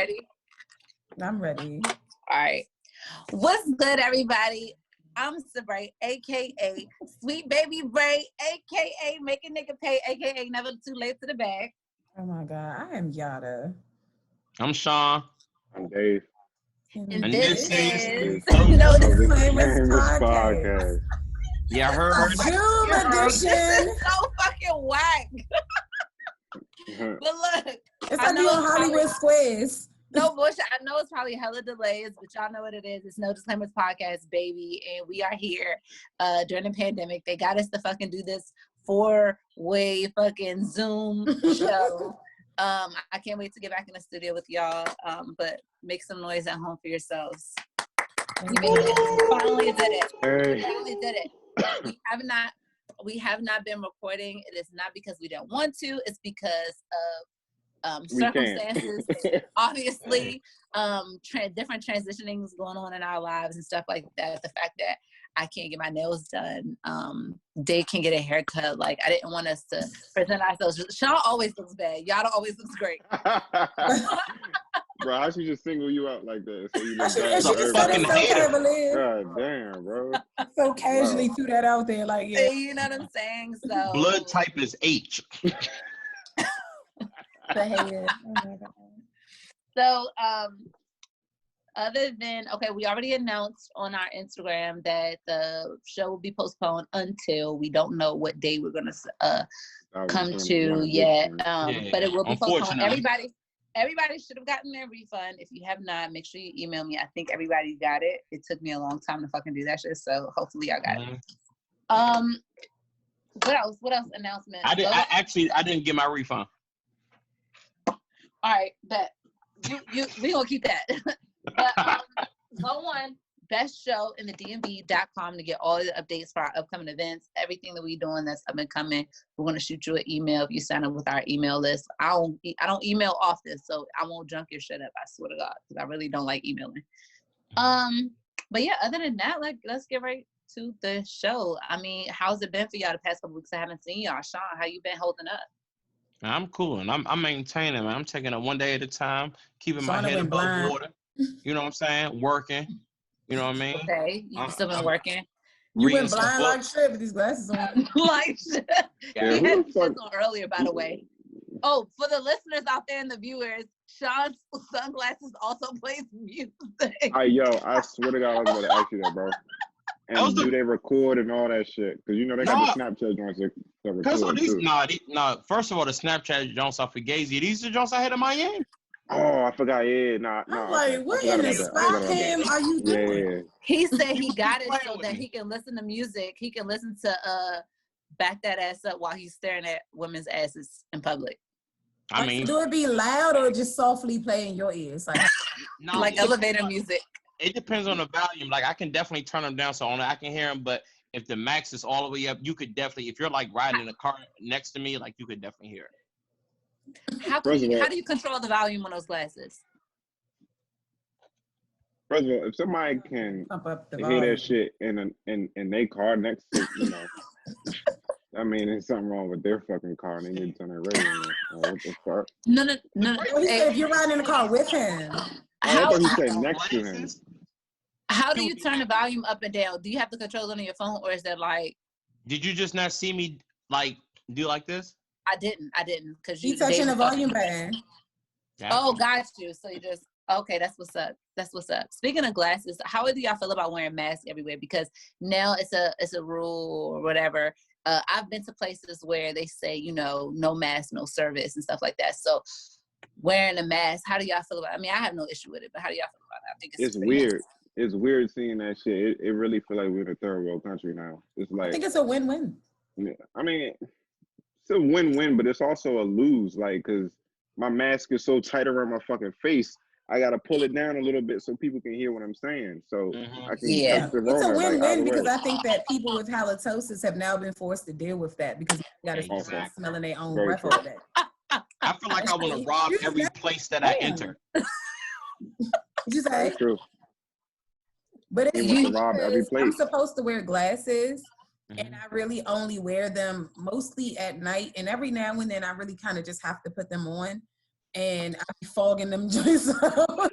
ready? I'm ready. All right. What's good, everybody? I'm Sabray, a.k.a. Sweet Baby Bray, a.k.a. Make a Nigga Pay, a.k.a. Never Too Late to the Bag. Oh, my God. I am Yada. I'm Sean. I'm Dave. And this is No Disclaimers Disclaimers podcast. Yeah, I heard. Zoom edition. This is so fucking whack. But look. It's like you on Hollywood Squares. No bullshit. I know it's probably hella delays, but y'all know what it is. It's No Disclaimers podcast, baby. And we are here during the pandemic. They got us to fucking do this 4-way fucking Zoom show. I can't wait to get back in the studio with y'all. But make some noise at home for yourselves. We finally did it. We finally did it. We have not been recording. It is not because we don't want to. It's because of circumstances. Obviously, different transitionings going on in our lives and stuff like that. The fact that I can't get my nails done. Dave can get a haircut. Like, I didn't want us to present ourselves. Sean always looks bad. Yada always looks great. Bro, I should just single you out like that. So you I look should bad have for said it everybody. so cavalier. God damn, bro. So casually threw that out there. Like, yeah. You know what I'm saying? So Blood type is H. The head. Oh, my God. So, other than, okay, we already announced on our Instagram that the show will be postponed until we don't know what day we're going to come to yet. But it will be postponed. Everybody should have gotten their refund. If you have not, make sure you email me. I think everybody got it. It took me a long time to fucking do that shit, so hopefully y'all got it. What else announcement? I didn't get my refund. All right, bet. We gonna keep that. But go on best show in the DMV.com to get all the updates for our upcoming events, everything that we doing that's up and coming. We're gonna shoot you an email if you sign up with our email list. I don't email often, so I won't junk your shit up. I swear to God, because I really don't like emailing. But yeah, other than that, like, let's get right to the show. I mean, how's it been for y'all the past couple weeks? I haven't seen y'all. Sean, how you been holding up? I'm cool, and I'm maintaining, man. I'm taking it one day at a time, keeping my head above water. You know what I'm saying? Working. You know what I mean? Okay, you still been working. You went blind like shit with these glasses on. Like shit. Yeah. He had this on earlier, by the way. Oh, for the listeners out there and the viewers, Sean's sunglasses also plays music. I swear to God, I was going to ask you that, bro. And do they record and all that shit? Because you know they got the Snapchat joints that record too. First of all, the Snapchat joints I forgave you. These are the joints I had in Miami. Oh, I forgot. Yeah, I'm like, what in the spot cam are you doing? Yeah. He said he got it so that he can listen to music. He can listen to Back That Ass Up while he's staring at women's asses in public. I mean, do it be loud or just softly play in your ears? Like elevator music. It depends on the volume. Like, I can definitely turn them down so only I can hear them. But if the max is all the way up, you could definitely, if you're like riding in a car next to me, like, you could definitely hear it. How do you control the volume on those glasses? First of all, if somebody can hear that shit in their car next to, I mean, there's something wrong with their fucking car and they need to turn their radio on. What the fuck? No. He said if you're riding in the car with him. I thought he said next to him. How do you turn the volume up and down? Do you have to control it on your phone, or is that like? Did you just not see me like do like this? I didn't, because you touching the volume band. Oh, got you. So you just okay. That's what's up. Speaking of glasses, how do y'all feel about wearing masks everywhere? Because now it's a rule or whatever. I've been to places where they say, no mask, no service and stuff like that. So wearing a mask, how do y'all feel about it? I mean, I have no issue with it, but how do y'all feel about it? I think it's weird. Nice. It's weird seeing that shit. It really feels like we're in a third world country now. It's like, I think it's a win-win. Yeah, I mean, it's a win-win, but it's also a lose. Like, cause my mask is so tight around my fucking face, I gotta pull it down a little bit so people can hear what I'm saying. So I can it's a win-win because I think that people with halitosis have now been forced to deal with that because they gotta start smelling their own breath all day. I feel like I want to rob every place that I enter. You say? That's true. But it's I'm supposed to wear glasses, and I really only wear them mostly at night. And every now and then, I really kind of just have to put them on. and I be fogging them joints up.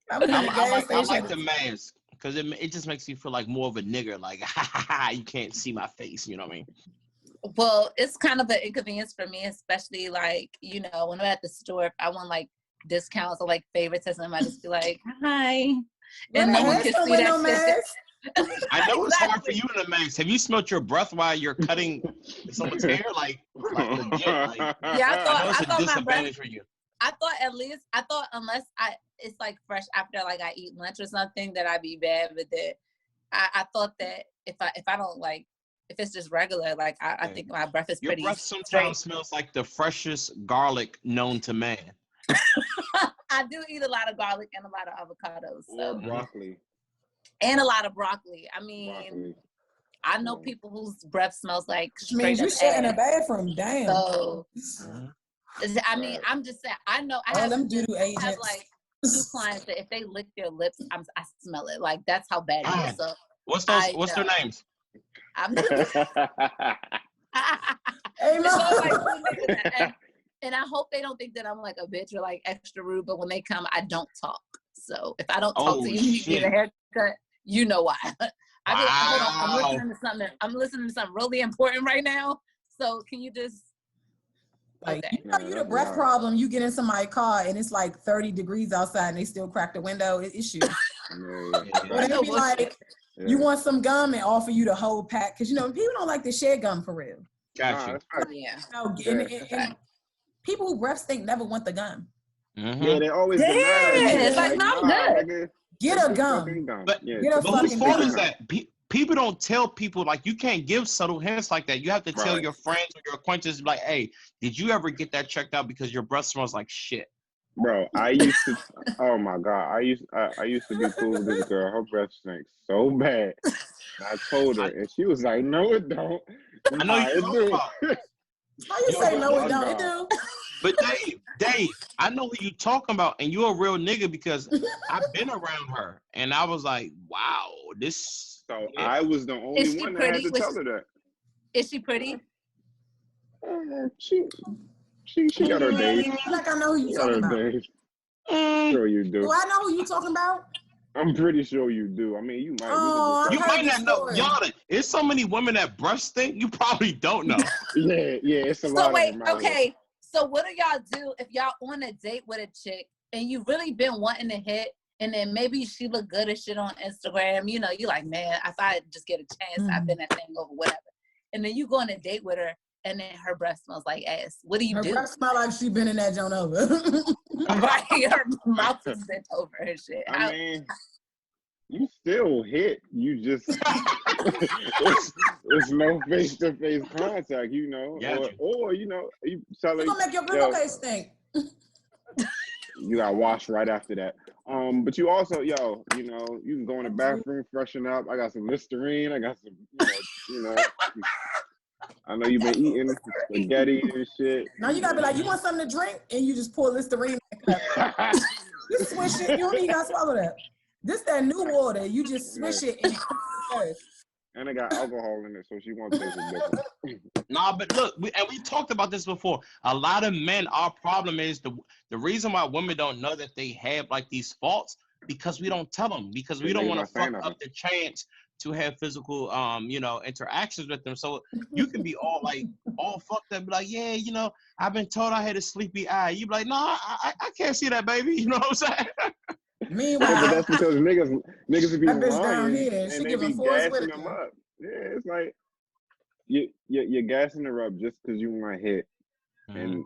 I like the mask because it just makes you feel like more of a nigger. Like, you can't see my face. You know what I mean? Well, it's kind of an inconvenience for me, especially like, you know, when I'm at the store, if I want like discounts or like favorites or something, I just be like, hi. And no one can see that shit. I know it's hard for you in the mask. Have you smelled your breath while you're cutting someone's hair? Like legit. Like, yeah, I know it's a disadvantage for you. I thought unless it's like fresh after like I eat lunch or something that I'd be bad with it. I thought that if I don't like, if it's just regular, like I think my breath is pretty. Your breath sometimes smells like the freshest garlic known to man. I do eat a lot of garlic and a lot of avocados. So. Broccoli. And a lot of broccoli. I mean, I know people whose breath smells like straight you shit in a bathroom, damn. So, I mean, I'm just saying. I know I have like 2 clients that if they lick their lips, I smell it. Like that's how bad it is. So what's their names? And I hope they don't think that I'm like a bitch or like extra rude. But when they come, I don't talk. So if I don't talk to you, you get a haircut. You know why? Hold on, I'm listening to something really important right now. So can you just? Like, you the breath problem. You get in somebody's car and it's like 30 degrees outside and they still crack the window. It's you. But they be like, you want some gum and offer you the whole pack because you know people don't like to share gum for real. Gotcha. Yeah. And people who breath stink never want the gum. Mm-hmm. Yeah, they always it's like no, I'm good. Get a gum. But whose fault is that? People don't tell people, like, you can't give subtle hints like that. You have to tell your friends or your acquaintances, like, hey, did you ever get that checked out because your breath smells like shit? Bro, I used to, oh my God, I used to be cool with this girl. Her breath stinks so bad. And I told her, and she was like, no, it don't. I know you do. How you say no, it don't? It do. But Dave, I know who you talking about, and you're a real nigga because I've been around her, and I was like, wow, this. So I was the only one that had to tell her that. Is she pretty? She got her days. Like I know who you talking about. Sure you do. Do I know who you talking about? I'm pretty sure you do. I mean, you might. You might not know. Y'all, there's so many women that breath stink. You probably don't know. yeah, it's a lot. So wait, okay. So what do y'all do if y'all on a date with a chick and you really been wanting to hit, and then maybe she look good as shit on Instagram? You know, you like, man, if I just get a chance, I've been that thing over, whatever. And then you go on a date with her, and then her breath smells like ass. What do you do? Her breath smell like she been in that joint over. Right, her mouth is bent over and shit. I mean, you still hit. You just it's no face-to-face contact, you know. Or you know, you tell her gonna make your pillowcase stink. You got washed right after that. But you also, you know, you can go in the bathroom, freshen up. I got some Listerine. I got some, you know. I know you've been eating spaghetti and shit. Now you gotta be like, you want something to drink, and you just pour Listerine. You swish it. You don't even gotta swallow that. This that new water. You just swish it. And it got alcohol in it, so she won't taste it different. Nah, but look, we talked about this before. A lot of men, our problem is the reason why women don't know that they have like these faults because we don't tell them, because we don't want to fuck up the chance to have physical, you know, interactions with them. So you can be all fucked up, be like, yeah, you know, I've been told I had a sleepy eye. You be like, no, I can't see that, baby. You know what I'm saying? Meanwhile, but that's because niggas would be lying down here. and she they giving be gassing them up. Yeah, it's like you're gassing her up just because you want to hit, and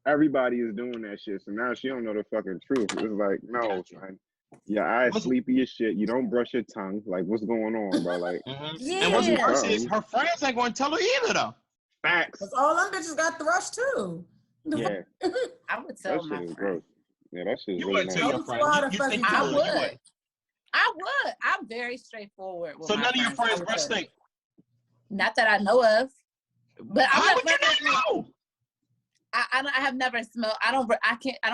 everybody is doing that shit. So now she don't know the fucking truth. It's like, no, son, your eyes sleepy as shit. You don't brush your tongue. Like, what's going on, bro? Like, yeah. And what's worse is her friends ain't going to tell her either, though. Facts. Because all them bitches got thrush too. Yeah, I would tell that my shit is friends. gross. Yeah, that shit is You really wouldn't tell nice. your friends. You think I you would. I would. I'm very straightforward. With so my none of your friends breath breath stink? Not that I know of. But How would you not know? I have never smelled. I don't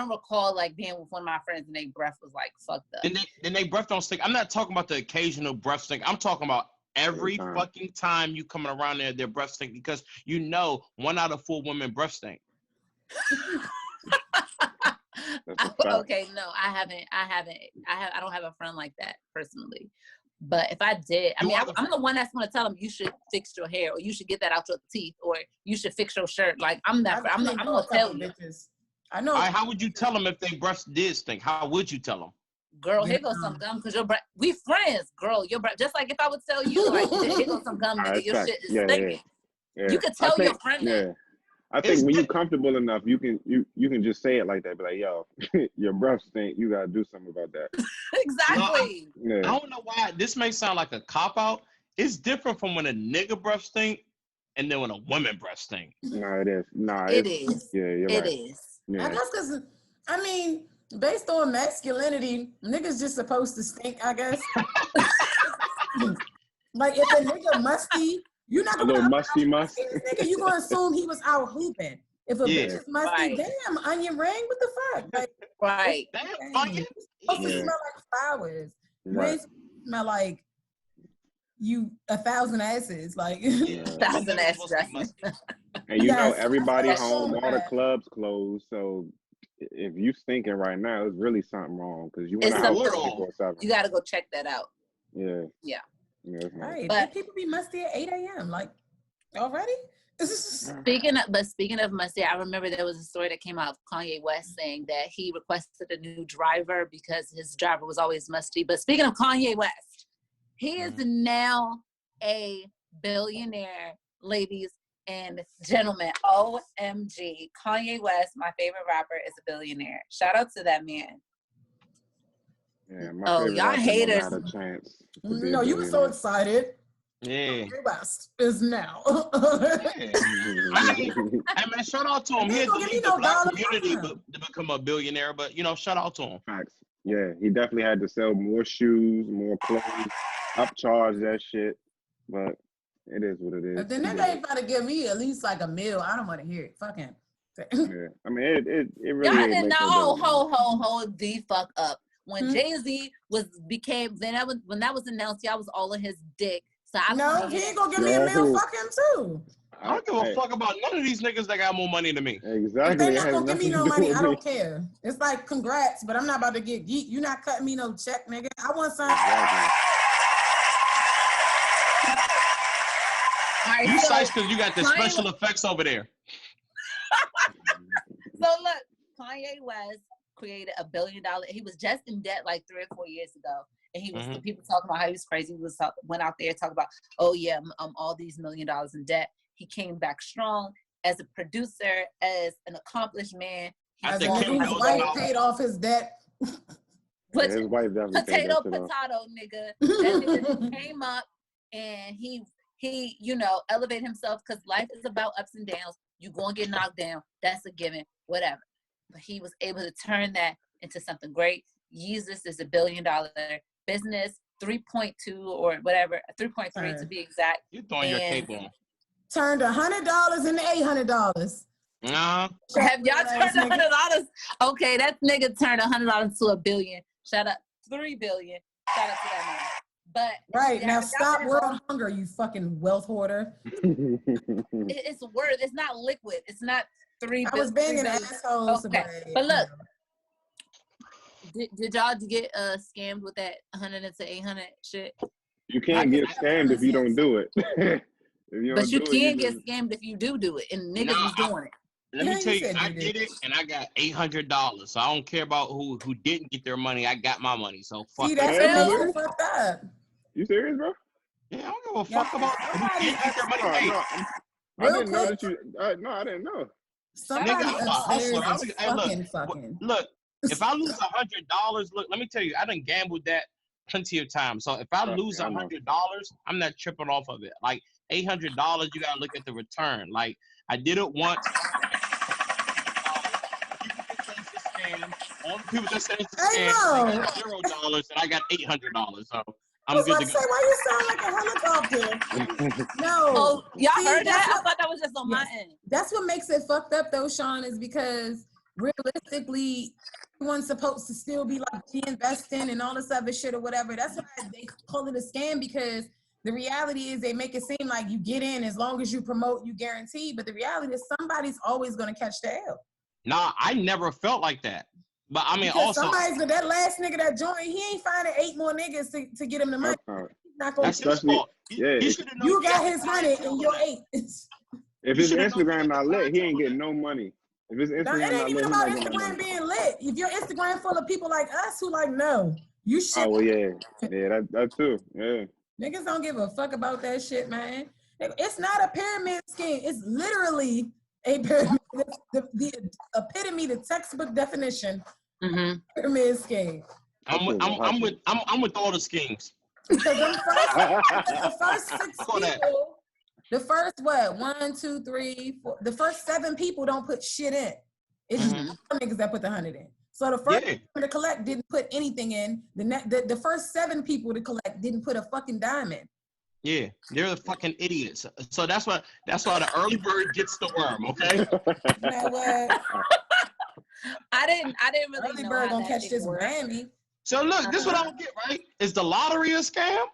recall like being with one of my friends and their breath was like fucked up. Then they breath don't stink. I'm not talking about the occasional breath stink. I'm talking about Every fucking time you coming around there, their breath stink because 1 out of 4 women breath stink. Okay, no, I haven't. I don't have a friend like that personally. But if I did, I mean, I'm the one that's gonna tell them you should fix your hair, or you should get that out your teeth, or you should fix your shirt. Like I'm gonna tell you. I know. How would you tell them if their breath did stink? How would you tell them? Girl, here goes some gum because your breath. We friends, girl. Your breath. Just like if I would tell you, like, here goes some gum, nigga. Your shit is stinking. Yeah. You could tell your friend that. I think when you're comfortable enough, you can just say it like that. Be like, yo, your breath stink. You gotta do something about that. Exactly. I don't know why this may sound like a cop out. It's different from when a nigga breath stink and then when a woman breath stink. No, it is. It is. Yeah, you're right. It is. Yeah. I guess because based on masculinity, niggas just supposed to stink. I guess. Like if a nigga musty. You're not gonna musty. Nigga, you gonna assume he was out hooping. If a bitch is musty, damn, onion ring, what the fuck? Like, right. Damn, onion. It's supposed to smell like flowers. Right. You ain't smell like you 1,000 asses. Like 1,000 asses. And everybody home, all the clubs closed. So if you stinking right now, it's really something wrong because you went out 24/7. You gotta go check that out. Yeah. Yeah, right. But people be musty at 8 a.m. Like already. Speaking of musty, I remember there was a story that came out of Kanye West saying that he requested a new driver because his driver was always musty. But speaking of Kanye West, he is now a billionaire, ladies and gentlemen. OMG, Kanye West, my favorite rapper, is a billionaire. Shout out to that man. Yeah, y'all haters. No, you were so excited. Yeah. West is now. Hey man, shout out to him. He had to leave the black community to become a billionaire, but shout out to him. Facts. Yeah, he definitely had to sell more shoes, more clothes, upcharge that shit. But it is what it is. If the nigga ain't about to give me at least like $1 million, I don't want to hear it. Fuck him. Yeah, I mean it really. Y'all didn't know. Hold the fuck up. When Jay-Z when that was announced, y'all was all in his dick. So he ain't gonna give me $1 million. Fuck him too. I don't give a fuck about none of these niggas that got more money than me. Exactly. If they're not gonna give me no money, I don't care. It's like congrats, but I'm not about to get geek. You're not cutting me no check, nigga. I want something. Right, you size because you got the special effects over there. So look, Kanye West created $1 billion. He was just in debt like 3 or 4 years ago. And he was people talking about how he was crazy. He went out there talking about, all these $1 million in debt. He came back strong as a producer, as an accomplished man. His wife paid off his debt. His wife definitely potato, nigga. That nigga came up and he elevated himself because life is about ups and downs. You gonna get knocked down. That's a given. Whatever. But he was able to turn that into something great. Yeezus is $1 billion business, 3.2 or whatever, 3.3 to be exact. You're throwing your cape on. Turned $100 into $800. Have y'all turned $100? Okay, that nigga turned $100 to $1 billion. Shout out $3 billion. Shout out to that man. But right now, stop world hunger, you fucking wealth hoarder. It's a word. It's not liquid. It's not $3 billion. I was banging assholes. Okay, but look. Did y'all get scammed with that 100 into 800 shit? You can't get scammed if you don't do it. But you can get scammed if you do it, and niggas was doing it. Let me tell you, I did it, and I got $800. So I don't care about who didn't get their money. I got my money, so fuck. See, that's fucked up. You serious, bro? Yeah, I don't give a fuck about who didn't get their money. I didn't know that you. No, I didn't know. Somebody upstairs is fucking. Look, if I lose $100, look, let me tell you, I done gambled that plenty of times. So if I lose $100, I'm not tripping off of it. Like $800, you gotta look at the return. Like I did it once. All the people that say it's a scam, got $0 and I got $800. So I'm good to go. Why you sound like a helicopter? No. Oh, y'all heard that? I thought that was just on my end. That's what makes it fucked up though, Sean, is because realistically, everyone's supposed to still be like reinvesting and all this other shit or whatever. That's why they call it a scam, because The reality is they make it seem like you get in as long as you promote, you guarantee. But the reality is somebody's always going to catch the L. Nah, I never felt like that. But I mean, because also that last nigga that joined, he ain't finding 8 more niggas to get him the money. He's not gonna. That's his fault. You got his 100 and your 8. If his Instagram not lit, he ain't getting no money. If his Instagram it ain't even about Instagram being lit. If your Instagram full of people like us who like, no, you should. Oh well, yeah, that too. Yeah. Niggas don't give a fuck about that shit, man. It's not a pyramid scheme. It's literally a pyramid. The epitome, the textbook definition. Pyramid scheme. I'm with all the schemes. Because the first 6 people, the first what? 1, 2, 3, 4. The first 7 people don't put shit in. It's just niggas that put the 100 in. So the first people to collect didn't put anything in. The first 7 people to collect didn't put a fucking dime in. Yeah, they're the fucking idiots. So that's why the early bird gets the worm. Okay. You know what? I didn't really early know bird how gonna catch this Grammy. So look, this is what I don't get, right? Is the lottery a scam?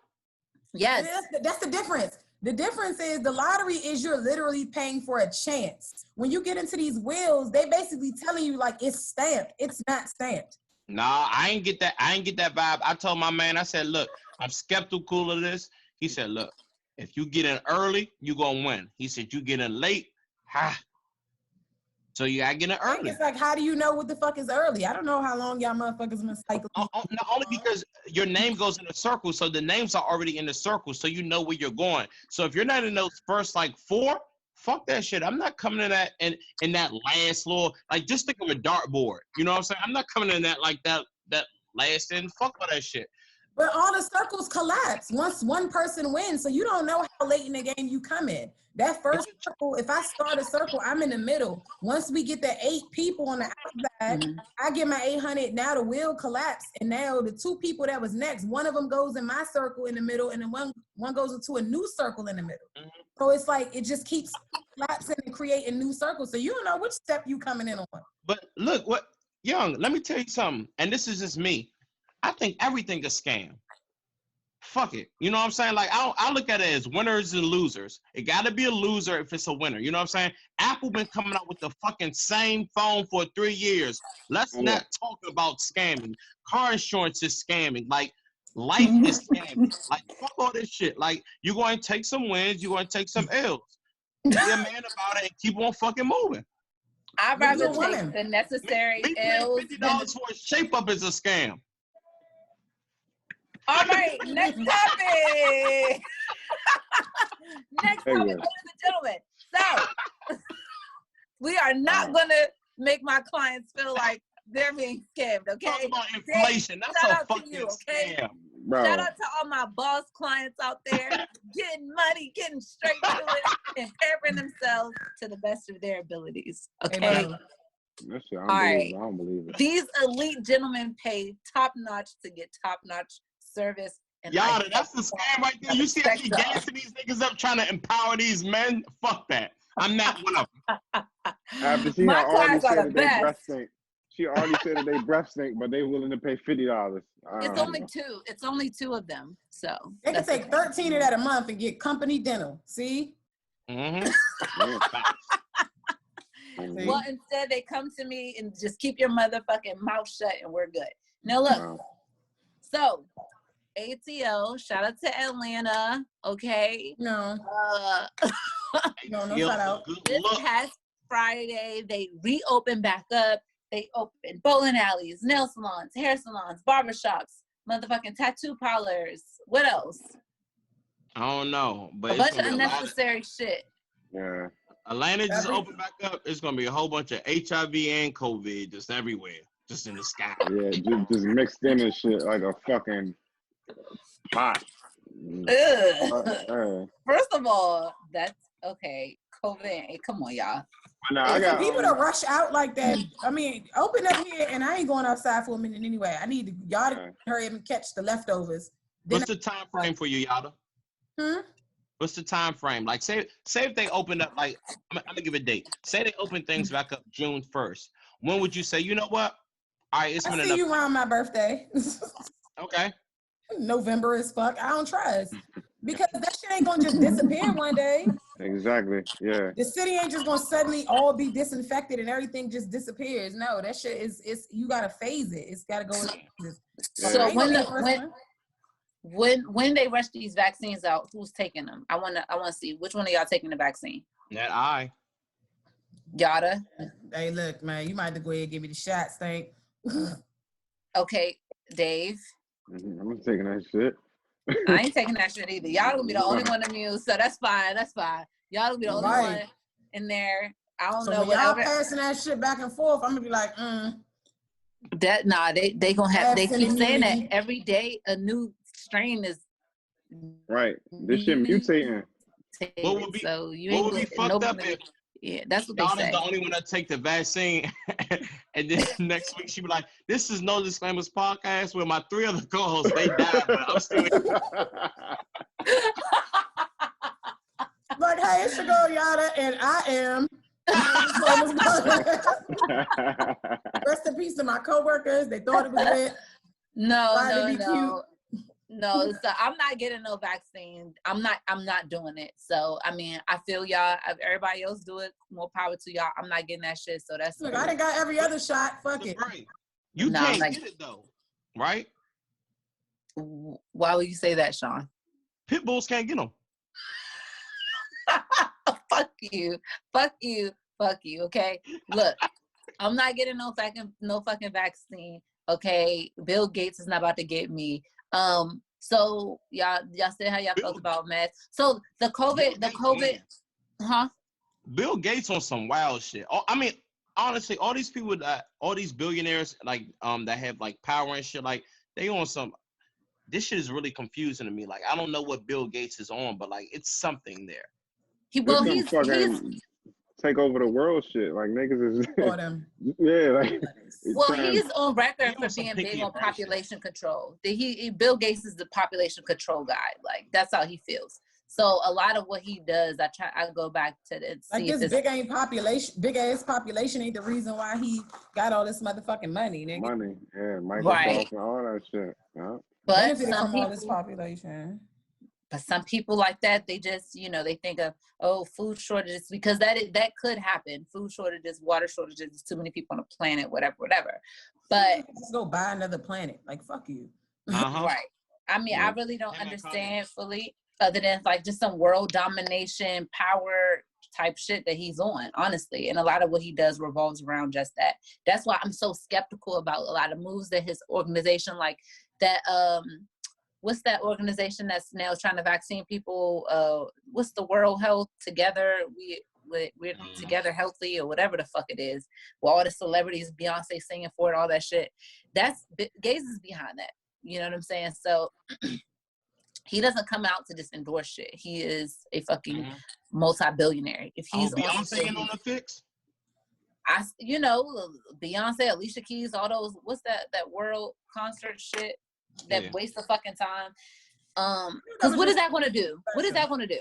Yes. That's the difference. The difference is the lottery is you're literally paying for a chance. When you get into these wheels, they basically telling you like it's stamped. It's not stamped. Nah, I ain't get that. I ain't get that vibe. I told my man, I said, look, I'm skeptical of this. He said, look, if you get in early, you gonna win. He said, you get in late, so you gotta get in early. It's like, how do you know what the fuck is early? I don't know how long y'all motherfuckers been cycling. Not only because your name goes in a circle, so the names are already in the circle, so you know where you're going. So if you're not in those first like 4, fuck that shit. I'm not coming in that in that last little, like, just think of a dartboard. You know what I'm saying? I'm not coming in that like that last in. Fuck all that shit. But all the circles collapse once one person wins, so you don't know how late in the game you come in. That first circle, if I start a circle, I'm in the middle. Once we get the 8 people on the outside, I get my 800. Now the wheel collapsed, and now the 2 people that was next, one of them goes in my circle in the middle, and then one goes into a new circle in the middle. So it's like it just keeps collapsing and creating new circles. So you don't know which step you coming in on. But look, what Young, let me tell you something, and this is just me. I think everything is scam. Fuck it. You know what I'm saying? Like, I look at it as winners and losers. It got to be a loser if it's a winner. You know what I'm saying? Apple been coming out with the fucking same phone for 3 years. Let's not talk about scamming. Car insurance is scamming. Like, life is scamming. Like, fuck all this shit. Like, you're going to take some wins. You're going to take some L's. Be a man about it and keep on fucking moving. I'd rather take the necessary L's. $50 for a shape up is a scam. All right, next topic. Next topic, ladies and gentlemen. So, we are not going to make my clients feel like they're being scammed, okay? Talk about inflation. That's a fucking scam. Bro. Shout out to all my boss clients out there getting money, getting straight to it, and pampering themselves to the best of their abilities, okay? That shit, I don't believe it. These elite gentlemen pay top-notch to get top-notch service. And Yada, that's the scam right there. You see how she gassing these niggas up trying to empower these men? Fuck that. I'm not one of them. After she my already clients are said the that they breath best. stink. She already said that they breath stink, but they willing to pay $50. It's only 2. It's only 2 of them. So they can take 13 of that a month and get company dinner. See? Mm-hmm. Well, instead they come to me and just keep your motherfucking mouth shut and we're good. Now look, so ATL, shout out to Atlanta, okay? No. No shout out. This past Friday, they reopened back up. They opened bowling alleys, nail salons, hair salons, barbershops, motherfucking tattoo parlors. What else? I don't know, but a bunch of unnecessary shit. Yeah. Atlanta just opened back up. It's gonna be a whole bunch of HIV and COVID just everywhere, just in the sky. Yeah, just mixed in and shit like a fucking pot. First of all, that's okay. COVID, come on, y'all. I got people to rush out like that. I mean, open up here, and I ain't going outside for a minute anyway. I need y'all to hurry up and catch the leftovers. What's the time frame for you, Yada? What's the time frame? Like, say if they opened up, like, I'm gonna give a date. Say they open things back up June 1st. When would you say, you know what? All right, it's been enough. I see you around my birthday. Okay. November as fuck. I don't trust. Because that shit ain't gonna just disappear one day. Exactly. Yeah. The city ain't just gonna suddenly all be disinfected and everything just disappears. No, that shit is you gotta phase it. It's gotta go in phases. So when they rush these vaccines out, who's taking them? I wanna see which one of y'all taking the vaccine. That I. Yada. Hey, look, man, you might have to go ahead and give me the shot, Stank. Okay, Dave. I'm taking that shit. I ain't taking that shit either. Y'all gonna be the only one immune, so that's fine. Y'all gonna be the only one in there. I don't know. When y'all passing that shit back and forth, I'm gonna be like, they gonna have. They keep saying that every day a new strain is. Right. This shit mutating. What would be fucked up if? Yeah, that's what they say. Y'all is the only one that take the vaccine, and then next week she be like, "This is No Disclaimers podcast with my 3 other co-hosts. They died, but I'm still." Like, hey, it's your girl Yada, and I am. Rest in peace to my coworkers. They thought it was lit. No, so I'm not getting no vaccine. I'm not doing it. So I mean, I feel y'all. If everybody else do it, more power to y'all. I'm not getting that shit. So that's look. I done got every other shot. Fuck it. Right. You can't get it though, right? Why would you say that, Sean? Pit bulls can't get them. Fuck you. Okay, look, I'm not getting no fucking vaccine. Okay, Bill Gates is not about to get me. So y'all said how y'all felt about masks. So the COVID, huh? Bill Gates on some wild shit. I mean, honestly, all these people all these billionaires that have like power and shit, like they on some. This shit is really confusing to me. Like I don't know what Bill Gates is on, but like it's something there. He's take over the world shit. Like niggas is yeah, like he's on record for being big on population control. Bill Gates is the population control guy. Like that's how he feels. So a lot of what he does, I go back to it. Like this big ass population ain't the reason why he got all this motherfucking money, nigga. Money, yeah, Microsoft and all that shit. Yeah. But some people, all this population. But some people like that, they just, they think of, food shortages, because that could happen. Food shortages, water shortages, there's too many people on the planet, whatever. But let's go buy another planet. Like, fuck you. Right. I mean, I really don't understand fully, other than like just some world domination, power type shit that he's on, honestly. And a lot of what he does revolves around just that. That's why I'm so skeptical about a lot of moves that his organization, like that, what's that organization that's now trying to vaccine people? What's the World Health Together? We're together healthy, or whatever the fuck it is. With all the celebrities, Beyonce singing for it, all that shit. Gates is behind that. You know what I'm saying? So he doesn't come out to just endorse shit. He is a fucking multi-billionaire. If he's Beyonce on the fix. Beyonce, Alicia Keys, all those. What's that world concert shit? That waste of fucking time. Because what is that going to do? What is that going to do?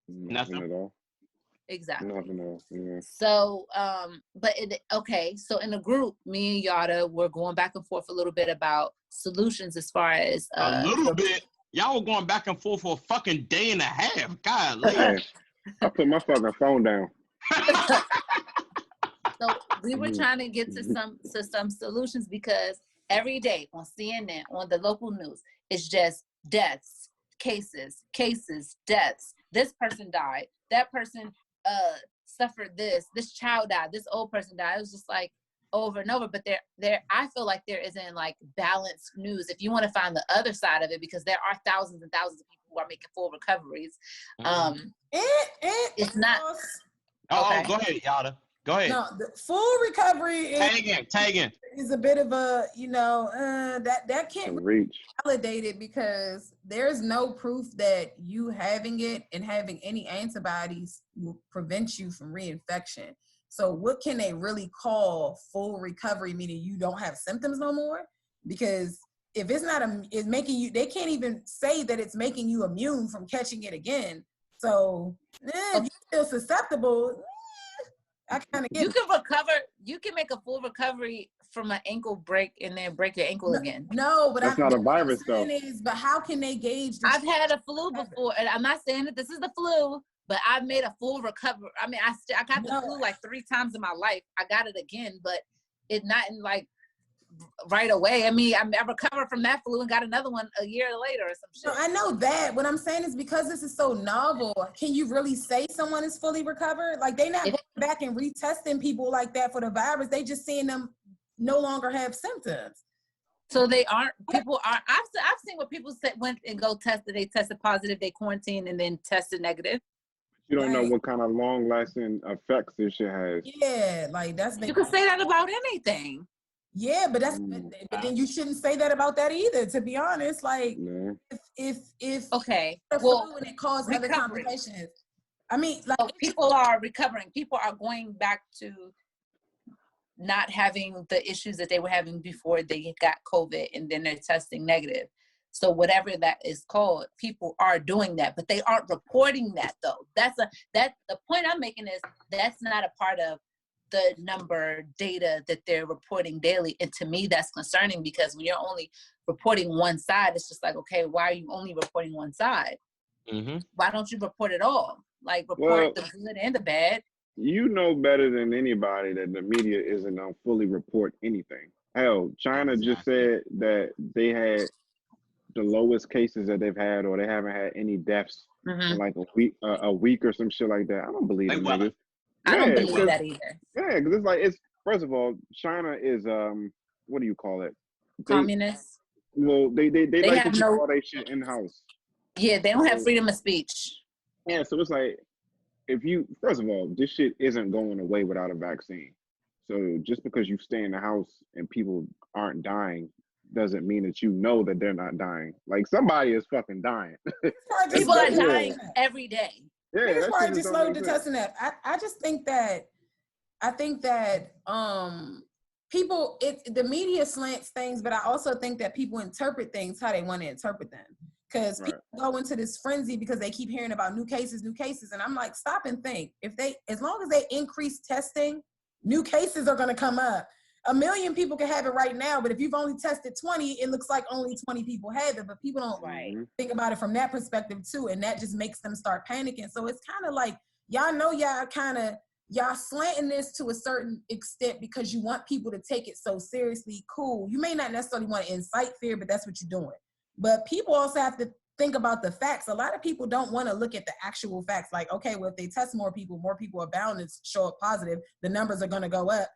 Nothing at all. Exactly. Nothing else. Yeah. So, so in the group, me and Yada were going back and forth a little bit about solutions as far as a little bit. Y'all were going back and forth for a fucking day and a half. God, I put my fucking phone down. So we were trying to get to some solutions, because every day on CNN, on the local news, it's just deaths, cases, deaths. This person died. That person suffered this. This child died. This old person died. It was just like over and over. But I feel like there isn't like balanced news. If you want to find the other side of it, because there are thousands and thousands of people who are making full recoveries. It's not. Okay. Go ahead, Yada. Go ahead. No, the full recovery tag in. is a bit of a, that can't reach validate it, because there's no proof that you having it and having any antibodies will prevent you from reinfection. So what can they really call full recovery, meaning you don't have symptoms no more? Because if it's not, it's making you, they can't even say that it's making you immune from catching it again. So if you feel susceptible, I kind of get you can make a full recovery from an ankle break and then break your ankle again. No, but that's not a virus though. But how can they gauge? I've had a flu before, and I'm not saying that this is the flu, but I've made a full recovery. I mean, I got the flu like 3 times in my life. I got it again, but it not in like right away. I mean, I recovered from that flu and got another one a year later or some shit. No, I know that. What I'm saying is because this is so novel, can you really say someone is fully recovered? Like they not going back and retesting people like that for the virus. They just seeing them no longer have symptoms. So they aren't. People are. I've seen what people said went and go tested. They tested positive. They quarantined and then tested negative. You don't know what kind of long-lasting effects this shit has. Yeah, like that's. You can say that about anything. Yeah, but but then you shouldn't say that about that either. To be honest, like if okay, well, and it caused other complications. I mean, like people are recovering. People are going back to not having the issues that they were having before they got COVID, and then they're testing negative. So whatever that is called, people are doing that, but they aren't reporting that though. That's the point I'm making is that's not a part of the number data that they're reporting daily. And to me, that's concerning because when you're only reporting one side, it's just like, okay, why are you only reporting one side? Mm-hmm. Why don't you report it all? Like report the good and the bad. You know better than anybody that the media isn't gonna fully report anything. Hell, China just said that they had the lowest cases that they've had, or they haven't had any deaths in like a week or some shit like that. I don't believe in niggas. I don't believe that either. Yeah, because it's like first of all, China is what do you call it? Communist. Well, they like to keep all that shit in house. Yeah, they don't have freedom of speech. Yeah, so it's like first of all, this shit isn't going away without a vaccine. So just because you stay in the house and people aren't dying doesn't mean that you know that they're not dying. Like somebody is fucking dying. People are dying every day. Yeah, that's why I just slowed the testing that. I just think that people the media slants things, but I also think that people interpret things how they want to interpret them. Because people go into this frenzy because they keep hearing about new cases, and I'm like, stop and think. As long as they increase testing, new cases are gonna come up. 1 million people can have it right now, but if you've only tested 20, it looks like only 20 people have it, but people don't think about it from that perspective too, and that just makes them start panicking. So it's kind of like, y'all know y'all slanting this to a certain extent because you want people to take it so seriously. Cool. You may not necessarily want to incite fear, but that's what you're doing. But people also have to think about the facts. A lot of people don't want to look at the actual facts. Like, okay, well, if they test more people are bound to show up positive. The numbers are going to go up.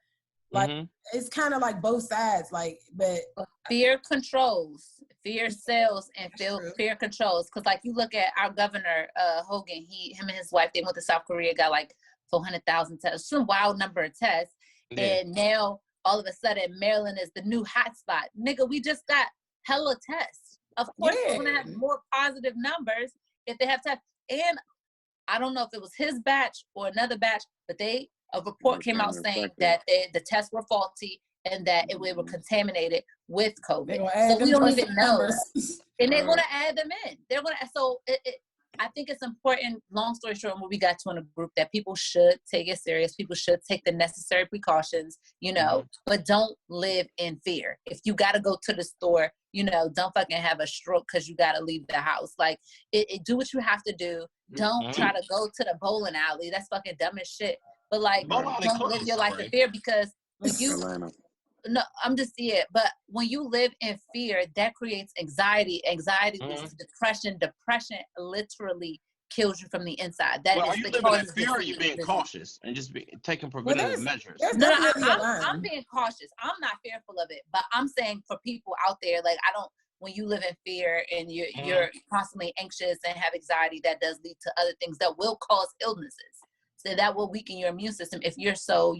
Like, it's kind of like both sides. Like, but fear controls, fear sells, and fear controls. Because like you look at our governor, Hogan, him and his wife, they went to South Korea, got like 400,000 tests, some wild number of tests. Yeah. And now all of a sudden Maryland is the new hotspot. Nigga, we just got hella tests. Of course, we're gonna have more positive numbers if they have tests. And I don't know if it was his batch or another batch, but a report came out saying that the tests were faulty and that it were contaminated with COVID. So we don't even know. And they're going to add them in. I think it's important, long story short, when we got to in a group, that people should take it serious. People should take the necessary precautions, but don't live in fear. If you got to go to the store, don't fucking have a stroke because you got to leave the house. Like, do what you have to do. Don't try to go to the bowling alley. That's fucking dumb as shit. But like, don't live your life in fear because when but when you live in fear, that creates anxiety. Anxiety leads to depression. Depression literally kills you from the inside. Are you living in fear or are you being cautious and just taking preventative measures? I'm being cautious. I'm not fearful of it, but I'm saying for people out there, like when you live in fear and you're constantly anxious and have anxiety, that does lead to other things that will cause illnesses. So that will weaken your immune system if you're so,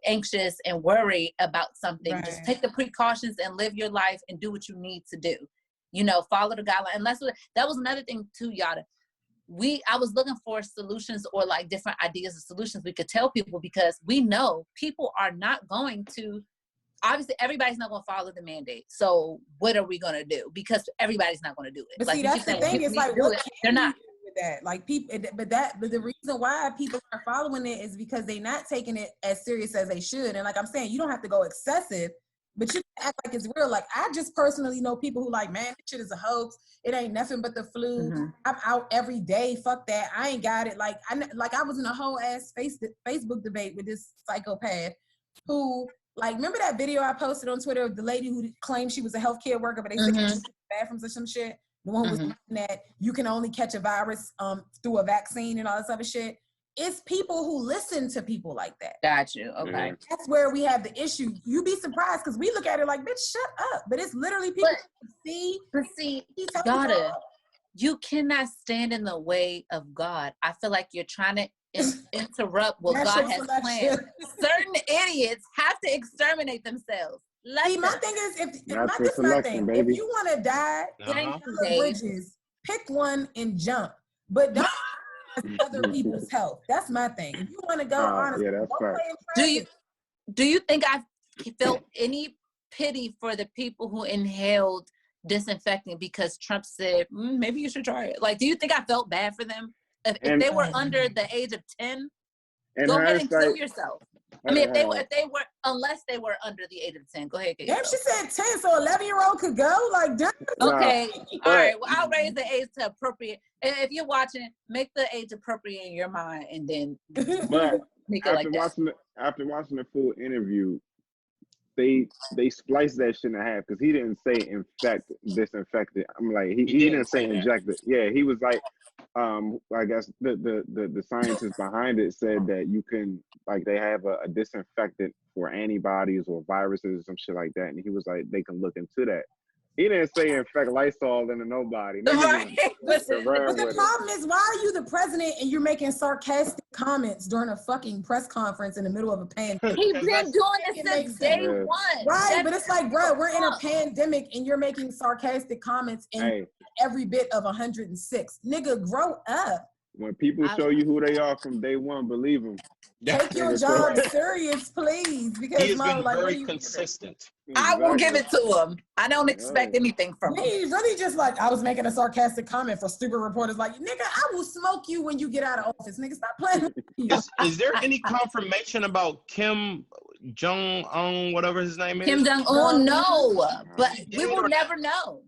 anxious and worried about something. Right. Just take the precautions and live your life and do what you need to do. Follow the guideline. And that was another thing too, Yada. I was looking for solutions or like different ideas of solutions we could tell people because we know people are not going to, obviously everybody's not going to follow the mandate. So what are we going to do? Because everybody's not going to do it. But see, that's the thing. It's like, they're not. that. Like people, but the reason why people are following it is because they're not taking it as serious as they should. And like I'm saying, you don't have to go excessive, but you can act like it's real. Like I just personally know people who like, man, this shit is a hoax. It ain't nothing but the flu. Mm-hmm. I'm out every day. Fuck that. I ain't got it. Like I was in a whole ass Facebook debate with this psychopath who, like, remember that video I posted on Twitter of the lady who claimed she was a healthcare worker, but they said she was in bathrooms or some shit. The one who was saying that you can only catch a virus through a vaccine and all this other shit. It's people who listen to people like that. Got you. Okay. That's where we have the issue. You'd be surprised because we look at it like, bitch, shut up. But it's literally people who see, daughter, you cannot stand in the way of God. I feel like you're trying to interrupt what God has planned. Certain idiots have to exterminate themselves. See, my thing is, if you want to die, bridges, pick one and jump, but don't other people's health. That's my thing. If you want to go honest, do you think I felt any pity for the people who inhaled disinfectant because Trump said maybe you should try it? Like, do you think I felt bad for them? If they were under the age of 10, go ahead and kill yourself. I mean, if they were, unless they were under the age of 10, go ahead. Damn, she said 10, so 11-year-old could go? Like, damn. Okay, all right. Well, I'll raise the age to appropriate. If you're watching, make the age appropriate in your mind, and then make it like that. After watching the full interview, they spliced that shit in half because he didn't say disinfected. I'm like, he didn't say injected. Yeah, he was like, I guess the scientists behind it said that you can, like, they have a disinfectant for antibodies or viruses or some shit like that, and he was like, they can look into that. He didn't say infect Lysol into nobody. Right. But the problem is, why are you the president and you're making sarcastic comments during a fucking press conference in the middle of a pandemic? He's been doing it since day one. Right, but it's like, bro, we're in a pandemic and you're making sarcastic comments in every bit of 106. Nigga, grow up. When people show you who they are from day one, believe them. Take your job serious, please. Because he has been very consistent. I will give it to him. I don't expect anything from him. He's really just like, I was making a sarcastic comment for stupid reporters like, nigga, I will smoke you when you get out of office. Nigga, stop playing with me. Is there any confirmation about Kim Jong-un, whatever his name is? Kim Jong-un, no. But we will never know.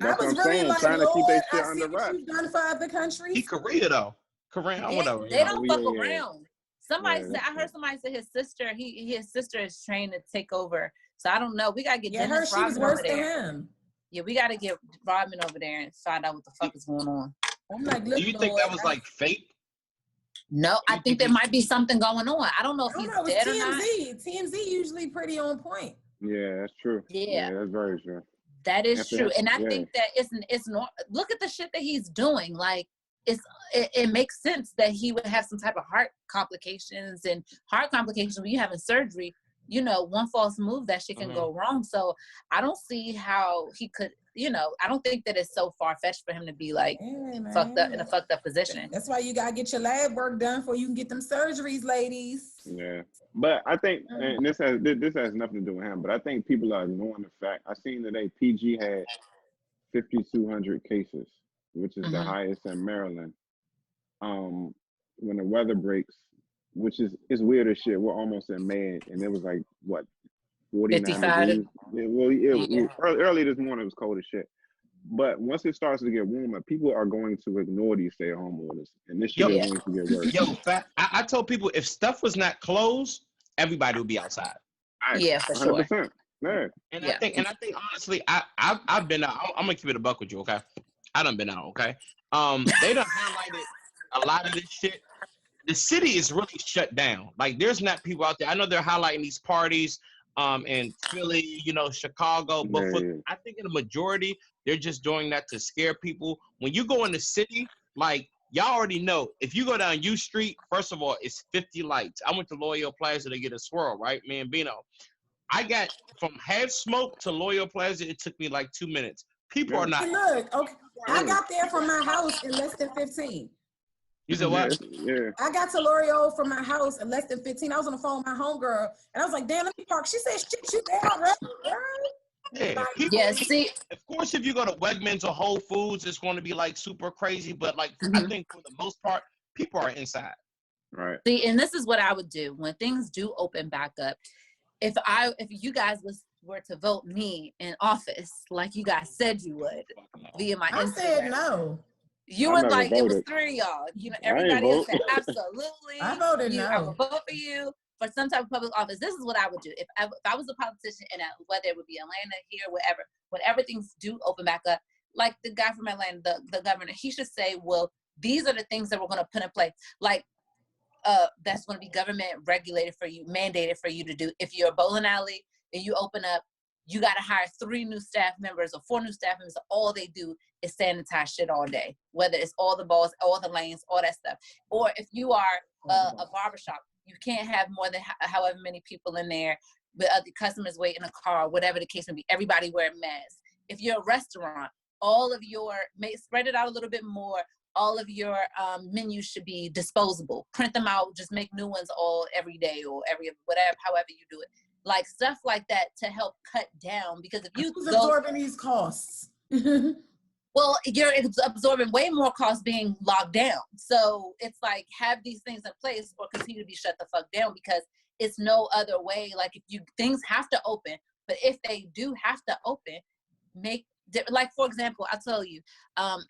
I was really like, trying to keep that shit under wraps. You've done for other countries. He Korea though. Korea, whatever. They don't fuck around. Somebody said, I heard somebody say his sister is trained to take over. So I don't know. We gotta get Dennis Rodman over there. Yeah, we gotta get Rodman over there and find out what the fuck is going on. I'm like, do you think that was like fake? No, I think there might be something going on. I don't know if he's dead or not. TMZ usually pretty on point. Yeah, that's true. Yeah, that's very true. That is true, and I think that it's not. Look at the shit that he's doing. Like, it makes sense that he would have some type of heart complications when you're having surgery. You know, one false move, that shit can go wrong. So I don't see how he could. I don't think that it's so far-fetched for him to be like fucked up in a fucked up position. That's why you gotta get your lab work done before you can get them surgeries, ladies. Yeah, but I think, and this has nothing to do with him, but I think people are ignoring the fact. I seen today PG had 5,200 cases, which is the highest in Maryland. When the weather breaks, which is weird as shit. We're almost in May, and it was like what, 49 degrees. Early this morning it was cold as shit. But once it starts to get warmer, people are going to ignore these stay-at-home orders, and this shit is going to get worse. I told people if stuff was not closed, everybody would be outside. Yeah, for sure. 100%. Yeah. And I think honestly, I've been out. I'm gonna keep it a buck with you, okay? I done been out, okay? They done highlighted a lot of this shit. The city is really shut down. Like, there's not people out there. I know they're highlighting these parties in Philly, Chicago, but I think in the majority, they're just doing that to scare people. When you go in the city, like, y'all already know, if you go down U Street, first of all, it's 50 lights. I went to Loyola Plaza to get a swirl, right? Me and Bino. I got from Half Smoke to Loyola Plaza, it took me like 2 minutes. People are not. Look, okay, I got there from my house in less than 15. You said what? Yeah. I got to L'Oreal from my house in less than 15. I was on the phone with my homegirl, and I was like, damn, let me park. She said, shit, you there already, girl? Yeah, see, of course, if you go to Wegmans or Whole Foods, it's going to be like super crazy. But like, I think for the most part, people are inside. Right. See, and this is what I would do when things do open back up. If you guys were to vote me in office, like you guys said you would, via my Instagram. I said no. You would like, it was 3 of y'all. You know, everybody else said absolutely. I voted no. I would vote for you for some type of public office. This is what I would do. If I was a politician, and whether it would be Atlanta, here, whatever, whenever things do open back up, like the guy from Atlanta, the governor, he should say, well, these are the things that we're going to put in place. Like, that's going to be government regulated for you, mandated for you to do. If you're a bowling alley and you open up, you got to hire 3 new staff members or 4 new staff members. All they do is sanitize shit all day, whether it's all the balls, all the lanes, all that stuff. Or if you are a barbershop, you can't have more than however many people in there, but other customers wait in a car, whatever the case may be. Everybody wear masks. If you're a restaurant, all of your, spread it out a little bit more. All of your menus should be disposable. Print them out, just make new ones every day or whatever, however you do it. Like stuff like that to help cut down, because if you who's absorbing these costs? Well, you're absorbing way more costs being locked down. So it's like, have these things in place or continue to be shut the fuck down, because it's no other way. Like things have to open, but if they do have to open, like, for example, I'll tell you,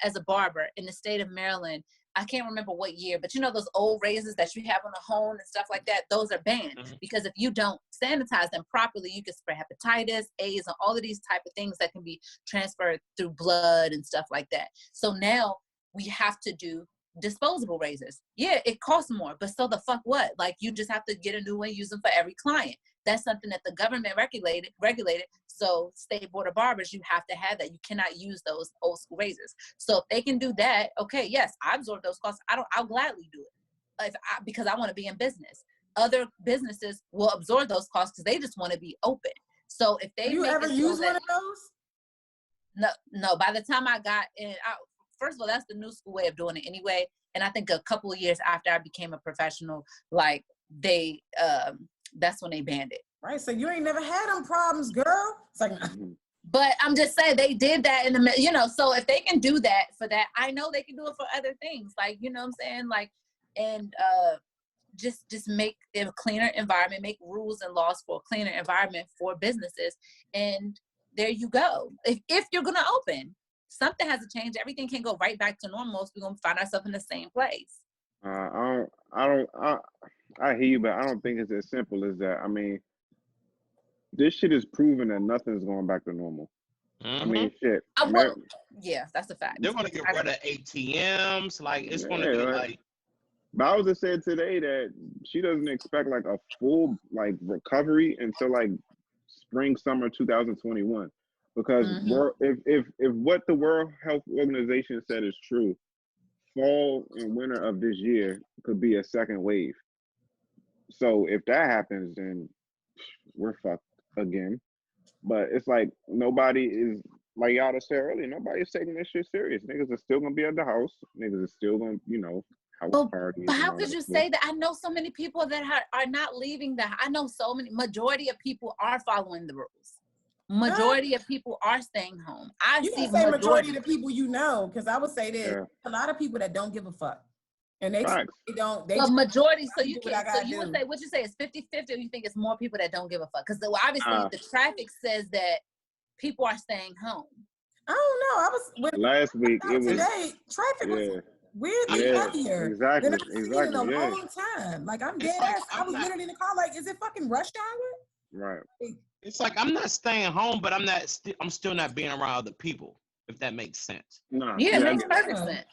as a barber in the state of Maryland, I can't remember what year, but you know those old razors that you have on the hone and stuff like that, those are banned. Because if you don't sanitize them properly, you can spread hepatitis, AIDS, and all of these type of things that can be transferred through blood and stuff like that. So now we have to do disposable razors. Yeah, it costs more, but so the fuck what? Like, you just have to get a new one, use them for every client. That's something that the government regulated. So state board of barbers, you have to have that. You cannot use those old school razors. So if they can do that, okay, yes, I absorb those costs. I'll gladly do it because I want to be in business. Other businesses will absorb those costs because they just want to be open. So if they you ever use one of those? No. By the time I got in, first of all, that's the new school way of doing it anyway. And I think a couple of years after I became a professional, like that's when they banned it. Right, so you ain't never had them problems, girl. It's like, but I'm just saying they did that in the, so if they can do that for that, I know they can do it for other things. Like, you know what I'm saying? Like, and just make a cleaner environment, make rules and laws for a cleaner environment for businesses. And there you go. If you're going to open, something has to change. Everything can go right back to normal. So we're going to find ourselves in the same place. I hear you, but I don't think it's as simple as that. I mean, this shit is proving that nothing's going back to normal. I mean, shit. Yeah, that's a fact. They're going to get rid of ATMs. Like, it's going to be like. Bowser said today that she doesn't expect like a full like recovery until like spring, summer 2021. Because if what the World Health Organization said is true, fall and winter of this year could be a second wave. So if that happens, then we're fucked again. But it's like nobody is, like y'all said earlier, nobody's taking this shit serious. Niggas are still gonna be at the house. Niggas are still gonna, house parties. But how could you say that? I know so many people that are not leaving I know so many, majority of people are following the rules. Majority of people are staying home. You can say majority of the people because I would say this, a lot of people that don't give a fuck. And they don't. But majority, so you can. So you would say, what you say is 50-50, or you think it's more people that don't give a fuck? Because obviously the traffic says that people are staying home. I don't know. Last week it was today. Traffic was weirdly heavier. Exactly. Than I've seen in a long time. Like I'm dead ass. I was literally in the car. Like, is it fucking rush hour? Right. It's like I'm not staying home, but I'm still not being around other people. If that makes sense. No. Yeah, it makes perfect sense.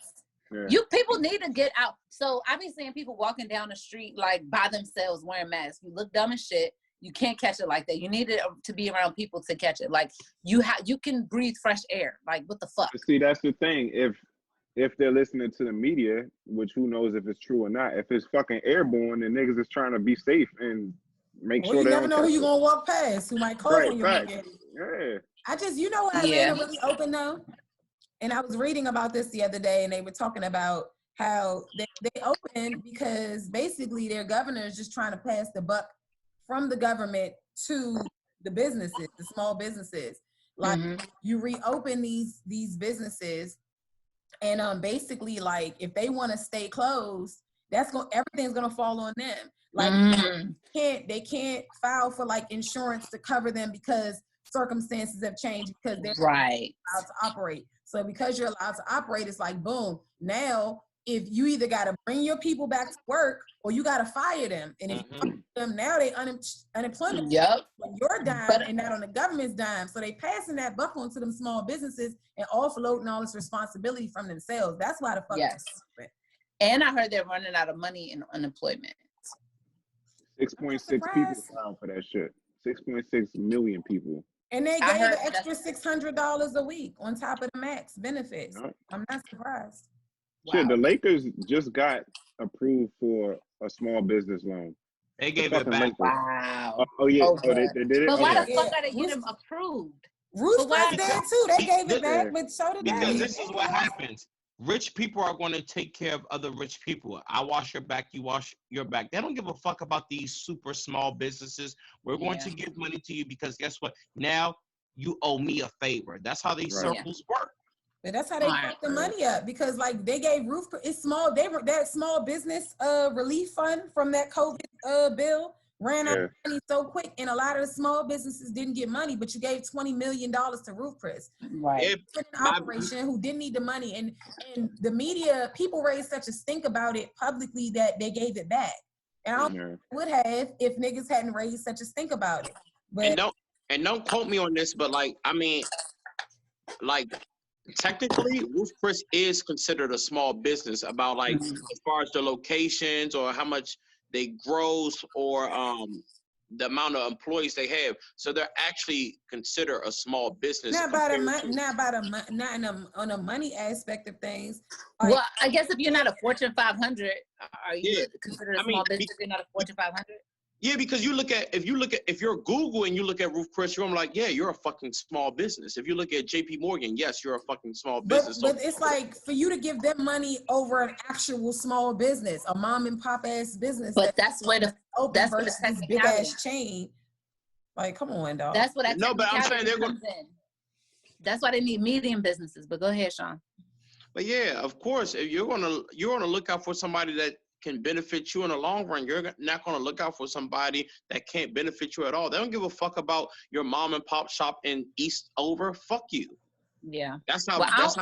Yeah. People need to get out. So I be seeing people walking down the street like by themselves wearing masks. You look dumb as shit. You can't catch it like that. You need it to be around people to catch it. Like you can breathe fresh air. Like what the fuck? See, that's the thing. If they're listening to the media, which who knows if it's true or not, if it's fucking airborne, then niggas is trying to be safe and make sure they never know who you're gonna walk past, who might call on you. Yeah. I just, what Atlanta really open though? And I was reading about this the other day, and they were talking about how they opened because basically their governor is just trying to pass the buck from the government to the businesses, the small businesses. Like you reopen these businesses, and basically like if they want to stay closed, everything's gonna fall on them. Like they can't file for like insurance to cover them because circumstances have changed because they're allowed to operate. So because you're allowed to operate, it's like boom. Now if you either got to bring your people back to work or you got to fire them, and if you fire them, now they unemployment on your dime and not on the government's dime. So they passing that buck on to them small businesses and offloading all this responsibility from themselves. That's why the fuck. Yes. And I heard they're running out of money in unemployment. 6.6 people filed for that shit. 6.6 million people. And they gave an extra $600 a week on top of the max benefits. Yep. I'm not surprised. Shit, the Lakers just got approved for a small business loan. They gave it back. Wow. Oh yeah. Okay. They did it. But why the fuck gotta get them approved? Roos did too. They gave it back, but so did because this is what happens. Rich people are going to take care of other rich people. I wash your back, you wash your back. They don't give a fuck about these super small businesses. We're going to give money to you because guess what? Now you owe me a favor. That's how these circles work. But that's how they fucked the money up, because like they gave it's small. That small business relief fund from that COVID bill ran out of money so quick, and a lot of the small businesses didn't get money. But you gave $20 million to Roof Chris, an operation who didn't need the money, and the media people raised such a stink about it publicly that they gave it back. And I don't would have if niggas hadn't raised such a stink about it. But and don't quote me on this, but like I mean, like. Technically, Roof Chris is considered a small business about like as far as the locations or how much they gross or the amount of employees they have. So they're actually considered a small business. Not on a money aspect of things. Like, well, I guess if you're not a Fortune 500, are you considered a small business if you're not a Fortune 500? Yeah, because if you're Google and you look at Roof Chris, you're like, yeah, you're a fucking small business. If you look at JP Morgan, yes, you're a fucking small business. But it's like for you to give them money over an actual small business, a mom and pop ass business. But that's where the big ass chain. Like, come on, dog. That's what I but I'm saying they're going. That's why they need medium businesses. But go ahead, Sean. But yeah, of course, if you're gonna look out for somebody that can benefit you in the long run. You're not going to look out for somebody that can't benefit you at all. They don't give a fuck about your mom and pop shop in Eastover. Fuck you. Yeah. That's how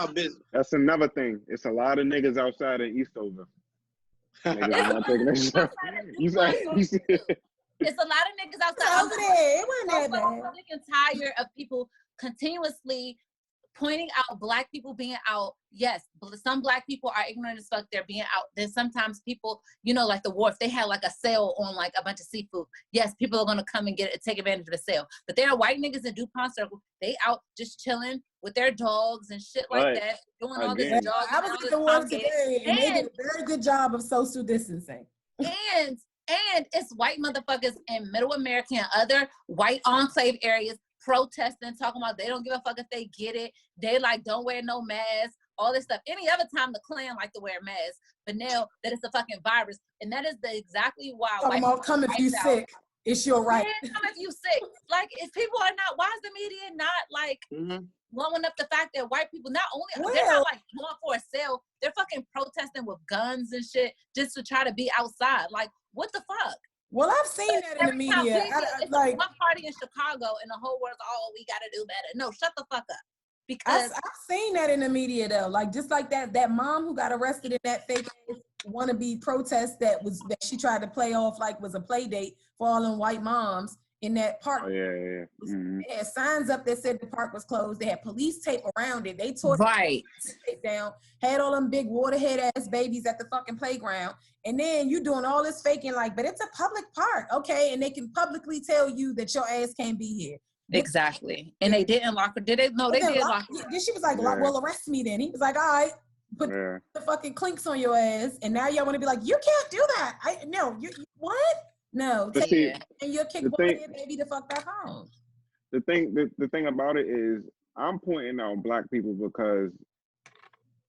business. That's another thing. It's a lot of niggas outside in Eastover. It's a lot of niggas outside over there. It wasn't that bad. I'm tired of people continuously pointing out black people being out. Yes, some black people are ignorant as fuck. They're being out. There's sometimes people, like the wharf, they had like a sale on like a bunch of seafood. Yes, people are going to come and take advantage of the sale. But there are white niggas in DuPont Circle. They out just chilling with their dogs and shit like that. Doing all this dogs. I was at the wharf today and they did a very good job of social distancing. And it's white motherfuckers in Middle America and other white enclave areas protesting, talking about they don't give a fuck if they get it. They like don't wear no mask, all this stuff. Any other time the Klan like to wear masks, but now that it's a fucking virus, and that is exactly why. Talking about come if you sick, it's your right. Yeah, come if you sick. Like if people are not, why is the media not like blowing up the fact that white people they're not like going for a sale, they're fucking protesting with guns and shit just to try to be outside. Like what the fuck? Well, I've seen that in the media. It's like one party in Chicago and the whole world's we gotta do better. No, shut the fuck up. Because I've seen that in the media though. Like just like that mom who got arrested in that fake wannabe protest that she tried to play off like was a play date for all them white moms in that park. Oh, yeah. Mm-hmm. They had signs up that said the park was closed. They had police tape around it. They tore it down, had all them big waterhead ass babies at the fucking playground. And then you doing all this faking but it's a public park, okay? And they can publicly tell you that your ass can't be here. Exactly. And they didn't lock her. Did they? No, they did lock her. Then she was like, well, arrest me then. He was like, all right, put the fucking clinks on your ass. And now y'all want to be like, you can't do that. You what? No, take it. And you'll kick that baby the fuck back home. The thing about it is I'm pointing out black people because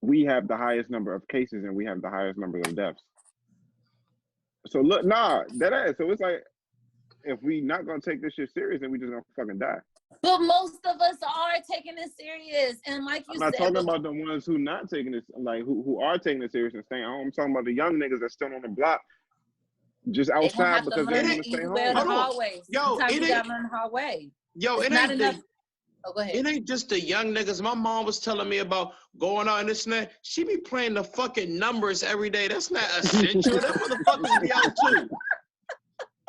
we have the highest number of cases and we have the highest number of deaths. So look, that ass. So it's like, if we not gonna take this shit serious, then we just gonna fucking die. But most of us are taking it serious, and like you said, I'm not talking about the ones who not taking it, like who are taking it serious and staying home. I'm talking about the young niggas that's still on the block, just outside because they want to stay home. Yo, it ain't learn the hard way. Yo, it ain't enough. Oh, go ahead. It ain't just the young niggas. My mom was telling me about going on this and that. She be playing the fucking numbers every day. That's not essential. That motherfuckers be out too.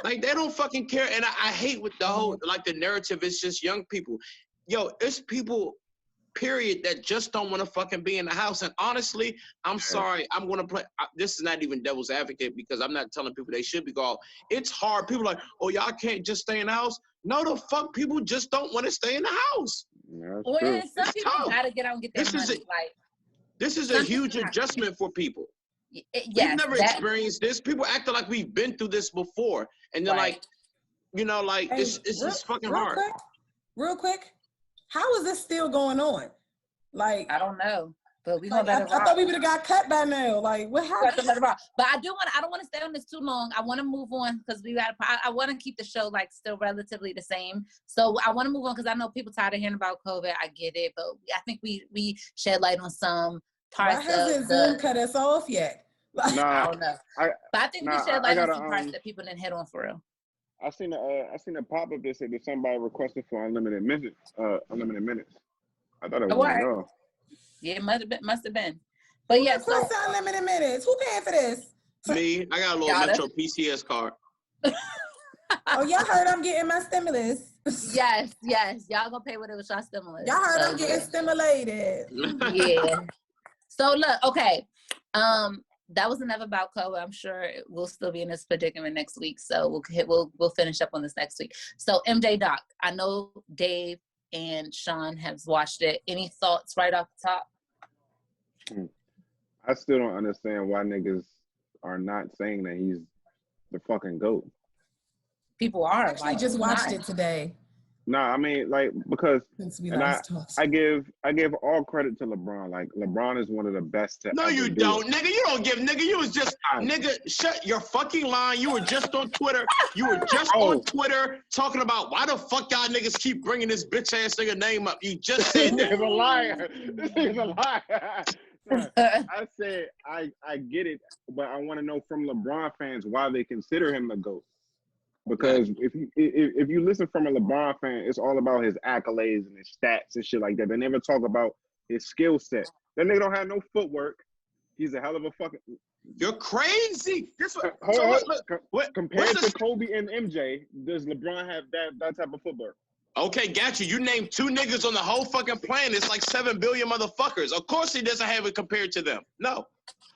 Like, they don't fucking care. And I hate with the whole, like, the narrative is just young people. Yo, it's people, period, that just don't want to fucking be in the house. And honestly, I'm sorry. I'm going to play. This is not even devil's advocate because I'm not telling people they should be gone. It's hard. People are like, oh, y'all can't just stay in the house. No, the fuck, people just don't want to stay in the house. Yeah, well, some people got to get out and get their money. This is a huge adjustment for people. We've never experienced this. People acting like we've been through this before. And they're like, you know, like, hey, it's just fucking hard. Real quick, how is this still going on? Like, I don't know. But we I thought we would have got cut by now. Like, what happened? But I don't want to stay on this too long. I want to move on because I want to keep the show like still relatively the same. So I want to move on because I know people tired of hearing about COVID. I get it, but I think we shed light on some parts. Why hasn't Zoom cut us off yet? I don't know. But I think we shed light on some parts that people didn't hit on for real. I seen a pop up that said that somebody requested for unlimited minutes. I thought it was right. Yeah, it must have been. But yeah, so unlimited minutes. Who paying for this? Me. I got a little Metro PCS card. Oh, y'all heard I'm getting my stimulus. Yes. Y'all gonna pay what it was y'all stimulus. Y'all heard I'm getting stimulated. Yeah. So look, okay. That was enough about COVID. I'm sure we'll still be in this predicament next week. So we'll finish up on this next week. So MJ Doc, I know Dave and Sean have watched it. Any thoughts right off the top? I still don't understand why niggas are not saying that he's the fucking GOAT. People are. I just watched it today. Nah, I mean, like, because I give all credit to LeBron. Like, LeBron is one of the best to No, you don't, nigga. You don't give, nigga. You was just, nigga, shut your fucking line. You were just on Twitter. You were just on Twitter talking about why the fuck y'all niggas keep bringing this bitch ass nigga name up. You just said this is a liar. This is a liar. I said I get it, but I want to know from LeBron fans why they consider him the GOAT. Because if you listen from a LeBron fan, it's all about his accolades and his stats and shit like that. They never talk about his skill set. That nigga don't have no footwork. He's a hell of a fucking. You're crazy. Compared to Kobe and MJ, does LeBron have that type of footwork? Okay, got you. You named 2 niggas on the whole fucking planet. It's like 7 billion motherfuckers. Of course he doesn't have it compared to them. No.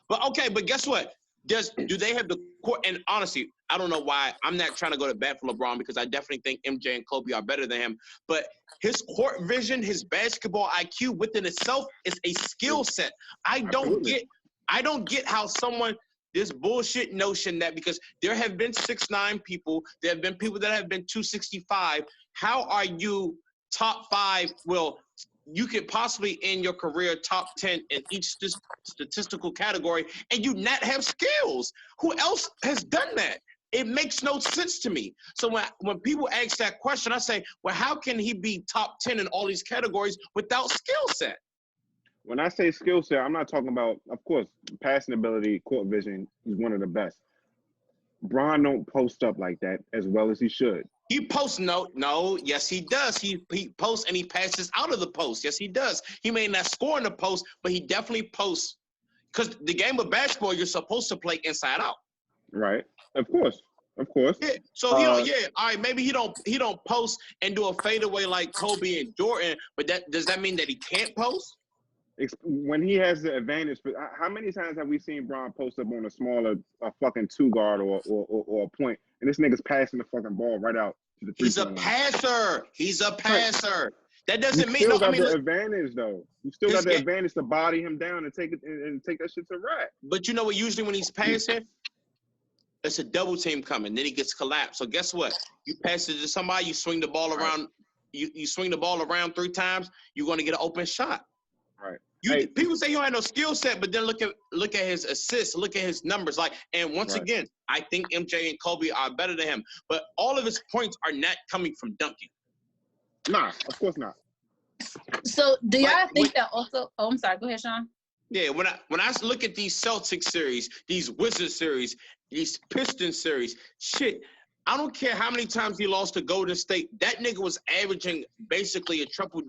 But okay, but guess what? Do they have the court? And honestly, I don't know why. I'm not trying to go to bat for LeBron because I definitely think MJ and Kobe are better than him. But his court vision, his basketball IQ within itself is a skill set. I don't get how someone, this bullshit notion that because there have been 6'9" people, there have been people that have been 265. How are you top 5? Well, you could possibly end your career top 10 in each statistical category and you not have skills. Who else has done that? It makes no sense to me. So when people ask that question, I say, well, how can he be top 10 in all these categories without skill set? When I say skill set, I'm not talking about, of course, passing ability, court vision, he's one of the best. Bron don't post up like that as well as he should. He posts yes he does. He posts and he passes out of the post. Yes he does. He may not score in the post, but he definitely posts. Because the game of basketball, you're supposed to play inside out. Right. Of course. Yeah. So he don't. Yeah. All right. Maybe he don't post and do a fadeaway like Kobe and Jordan. But does that mean that he can't post? When he has the advantage, but how many times have we seen Bron post up on a fucking 2 guard or a point, and this nigga's passing the fucking ball right out to the 3 He's a passer. He's a passer. Right. That doesn't mean. You still got the advantage though. You still got the advantage to body him down and take that shit to rack. But you know what? Usually when he's passing, it's a double team coming. Then he gets collapsed. So guess what? You pass it to somebody. You swing the ball around. You swing the ball around 3 times. You're going to get an open shot. Right. People say he don't have no skill set, but then look at his assists, look at his numbers. And once again, I think MJ and Kobe are better than him. But all of his points are not coming from dunking. Nah, of course not. So do y'all think that also? Oh, I'm sorry. Go ahead, Sean. Yeah, when I look at these Celtics series, these Wizards series, these Pistons series, shit, I don't care how many times he lost to Golden State. That nigga was averaging basically a triple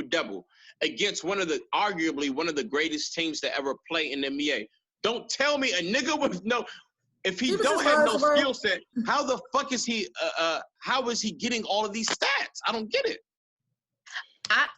double against arguably one of the greatest teams to ever play in the NBA. Don't tell me a nigga with if he don't have no skill set, how the fuck is he how is he getting all of these stats? I don't get it.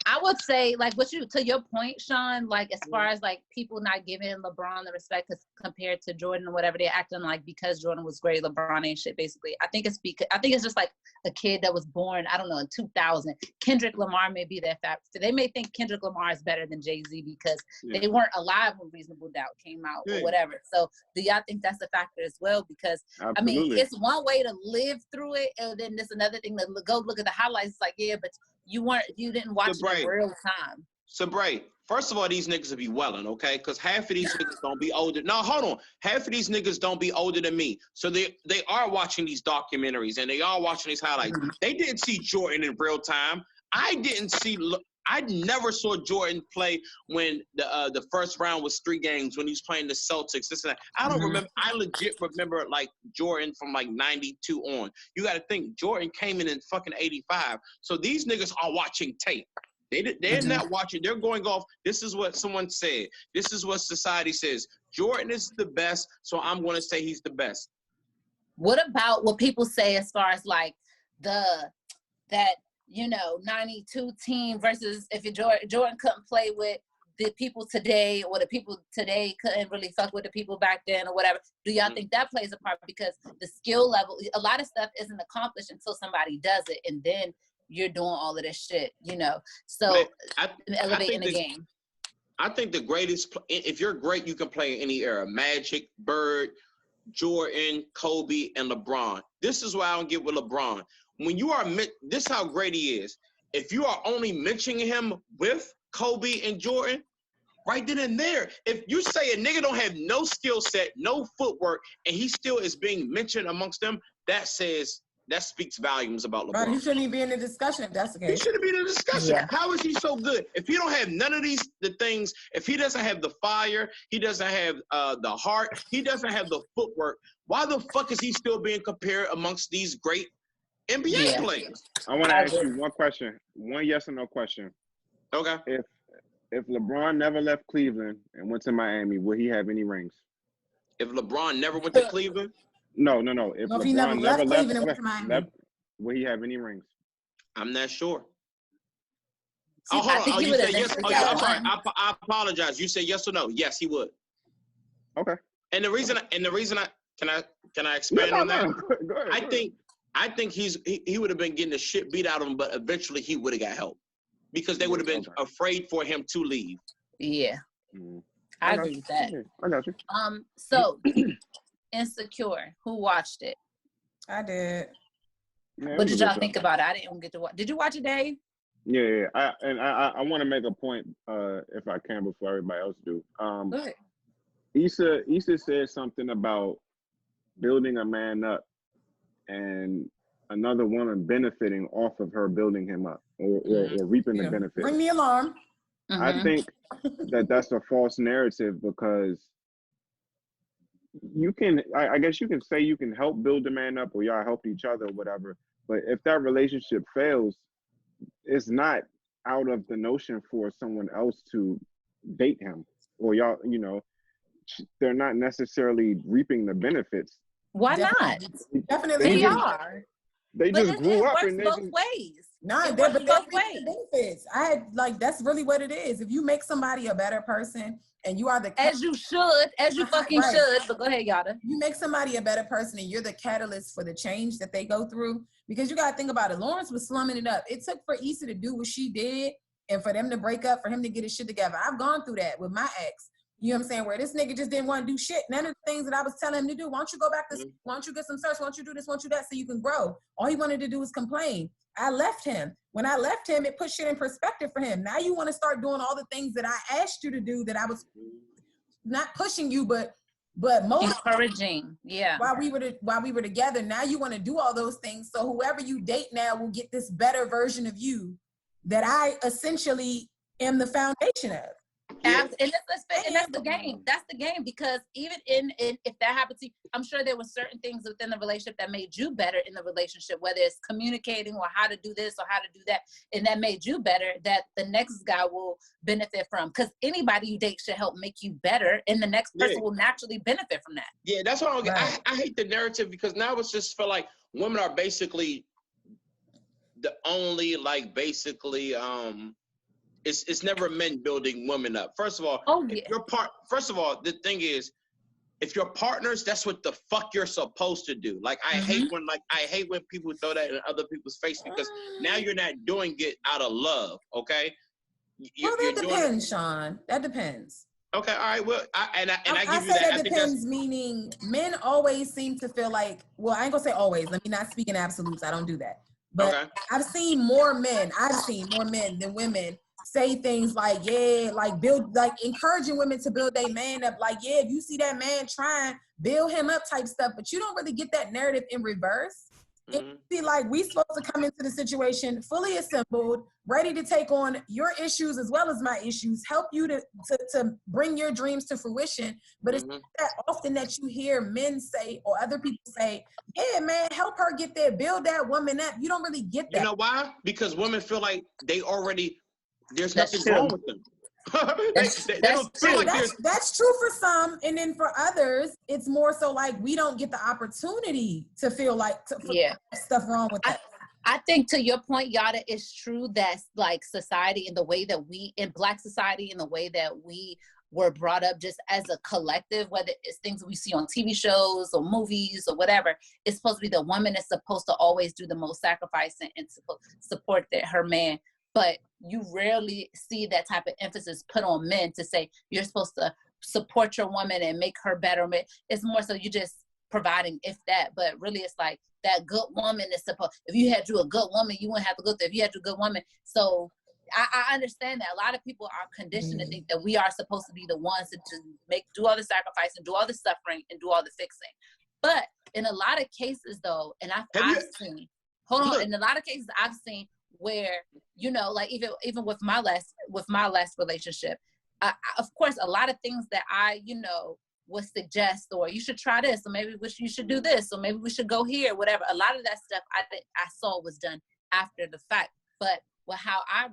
I would say, like, to your point, Sean, like, as far as like people not giving LeBron the respect compared to Jordan or whatever, they're acting like because Jordan was great, LeBron ain't shit. Basically, I think it's just like a kid that was born, I don't know, in 2000. Kendrick Lamar may be that factor. They may think Kendrick Lamar is better than Jay-Z because they weren't alive when Reasonable Doubt came out or whatever. So do y'all think that's a factor as well? Because absolutely. I mean, it's one way to live through it, and then there's another thing to go look at the highlights. It's like, yeah, but you didn't watch it in real time. So, Bray, first of all, these niggas will be welling, okay? Because half of these niggas don't be older. No, hold on. Half of these niggas don't be older than me. So they are watching these documentaries and they are watching these highlights. Mm-hmm. They didn't see Jordan in real time. I never saw Jordan play when the first round was 3 games when he was playing the Celtics. This and that. I don't remember. I legit remember like Jordan from like 92 on. You got to think Jordan came in fucking 85. So these niggas are watching tape. They're not watching. They're going off. This is what someone said. This is what society says. Jordan is the best, so I'm going to say he's the best. What about what people say as far as like that 92 team versus if Jordan couldn't play with the people today, or the people today couldn't really fuck with the people back then or whatever. Do y'all think that plays a part? Because the skill level, a lot of stuff isn't accomplished until somebody does it, and then you're doing all of this shit, So elevating the game. I think the greatest, if you're great, you can play in any era. Magic, Bird, Jordan, Kobe, and LeBron. This is why I don't get with LeBron. When you are, this is how great he is. If you are only mentioning him with Kobe and Jordan, right then and there, if you say a nigga don't have no skill set, no footwork, and he still is being mentioned amongst them, that speaks volumes about LeBron. Right, he shouldn't even be in the discussion if that's the case. He shouldn't be in the discussion. Yeah. How is he so good? If he don't have none of the things, if he doesn't have the fire, he doesn't have the heart, he doesn't have the footwork, why the fuck is he still being compared amongst these great NBA players? I want to ask you one question. One yes or no question. Okay. If LeBron never left Cleveland and went to Miami, would he have any rings? If LeBron never went to Cleveland? No. If he never left Cleveland and went to Miami, will he have any rings? I'm not sure. See, hold on. You said yes. Oh, yeah, I'm sorry. I apologize. You said yes or no? Yes, he would. Okay. And the reason I can I expand on that? Go ahead. I think he would have been getting the shit beat out of him, but eventually he would have got help because they would have been afraid for him to leave. Yeah, I agree with that. I got you. So Insecure. Who watched it? I did. Yeah, what did y'all think about it? I didn't get to watch. Did you watch it, Dave? Yeah. I want to make a point, if I can, before everybody else do. Go ahead. Issa said something about building a man up and another woman benefiting off of her building him up or reaping the benefits. Ring the alarm. Mm-hmm. I think that's a false narrative because you can, I guess you can say you can help build the man up or y'all help each other or whatever. But if that relationship fails, it's not out of the notion for someone else to date him or y'all, they're not necessarily reaping the benefits. Why not? Definitely they are. They just grew up and they both ways. No, but both ways. Benefits. That's really what it is. If you make somebody a better person and you are as you fucking should. But go ahead, Yada. You make somebody a better person and you're the catalyst for the change that they go through. Because you gotta think about it. Lawrence was slumming it up. It took for Issa to do what she did and for them to break up, for him to get his shit together. I've gone through that with my ex. You know what I'm saying? Where this nigga just didn't want to do shit. None of the things that I was telling him to do. Why don't you go back to school? Why don't you get some search? Why don't you do this? Why don't you do that so you can grow? All he wanted to do was complain. I left him. When I left him, it put shit in perspective for him. Now you want to start doing all the things that I asked you to do that I was not pushing you, but But most encouraging, yeah. While we were together, now you want to do all those things. So whoever you date now will get this better version of you that I essentially am the foundation of. Yeah. And that's the game. That's the game, because even in if that happens to you, I'm sure there were certain things within the relationship that made you better in the relationship, whether it's communicating or how to do this or how to do that, and that made you better, that the next guy will benefit from. Because anybody you date should help make you better, and the next person will naturally benefit from that. Yeah, that's what I don't get. I hate the narrative, because now it's just feel like women are basically the only, like, basically it's never men building women up. First of all, first of all, the thing is, if you're partners, that's what the fuck you're supposed to do. Like, I hate when people throw that in other people's face, because now you're not doing it out of love, okay? That depends, Sean. That depends. Okay, all right. Well, I give you that. That depends, meaning men always seem to feel like, well, I ain't gonna say always. Let me not speak in absolutes. I don't do that. But I've seen more men than women say things like, encouraging women to build their man up. Like, yeah, if you see that man trying, build him up type stuff. But you don't really get that narrative in reverse. It be like, we supposed to come into the situation fully assembled, ready to take on your issues as well as my issues, help you to bring your dreams to fruition. But it's not that often that you hear men say or other people say, yeah, man, help her get there, build that woman up. You don't really get that. You know why? Because women feel like there's nothing wrong with them. That's true for some, and then for others, it's more so like we don't get the opportunity to feel like stuff wrong with that. I think, to your point, Yada, it's true that, like, society and the way that in Black society and the way that we were brought up just as a collective, whether it's things we see on TV shows or movies or whatever, it's supposed to be the woman is supposed to always do the most sacrificing and support her man. But you rarely see that type of emphasis put on men to say you're supposed to support your woman and make her better. It's more so you just providing, if that. But really, it's like that good woman is supposed. If you had you a good woman, you wouldn't have to go there. If you had you a good woman, so I understand that a lot of people are conditioned to think that we are supposed to be the ones to do all the sacrifice and do all the suffering and do all the fixing. But in a lot of cases, though, and I've seen, in a lot of cases I've seen, where, you know, like even with my last relationship, of course, a lot of things that I, you know, would suggest, or you should try this, or maybe you should do this, or maybe we should go here, whatever. A lot of that stuff I saw was done after the fact. But how I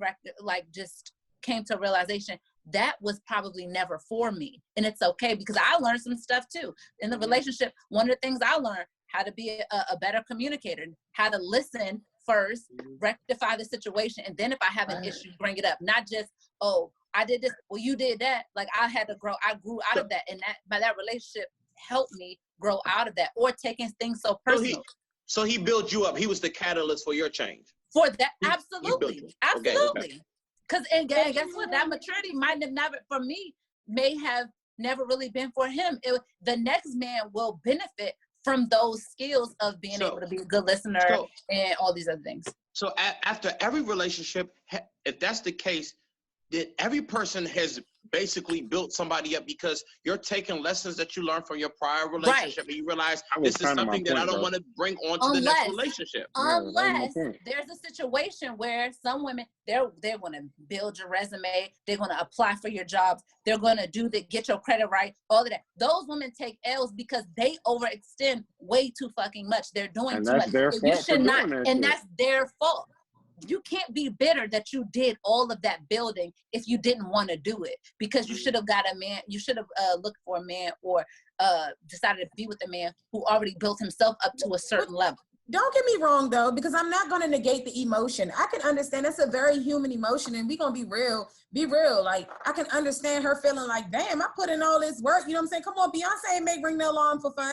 just came to a realization that was probably never for me, and it's okay, because I learned some stuff too in the relationship. One of the things I learned, how to be a better communicator, how to listen first, rectify the situation, and then if I have an issue, bring it up. Not just, oh, I did this, well, you did that. Like, I grew out of that, and that relationship helped me grow out of that, or taking things so personal. So he built you up. He was the catalyst for your change. For that, absolutely. Absolutely. Because, and guess what? That maturity might have never, for me, may have never really been for him. The next man will benefit from those skills of being able to be a good listener and all these other things. So after every relationship, if that's the case, then every person has basically built somebody up, because you're taking lessons that you learned from your prior relationship, and you realize this is something that I don't want to bring on to the next relationship. Unless there's a situation where some women, they're going to build your resume, they're going to apply for your jobs, they're going to get your credit right, all of that. Those women take L's because they overextend way too fucking much. They're doing too much. You should not, and that's their fault. You can't be bitter that you did all of that building if you didn't want to do it, because you should have got a man, you should have looked for a man, or decided to be with a man who already built himself up to a certain level. Don't get me wrong, though, because I'm not going to negate the emotion. I can understand that's a very human emotion, and we're going to be real. Like, I can understand her feeling like, damn, I put in all this work. You know what I'm saying? Come on, Beyonce ain't make Ring No Alarm for fun.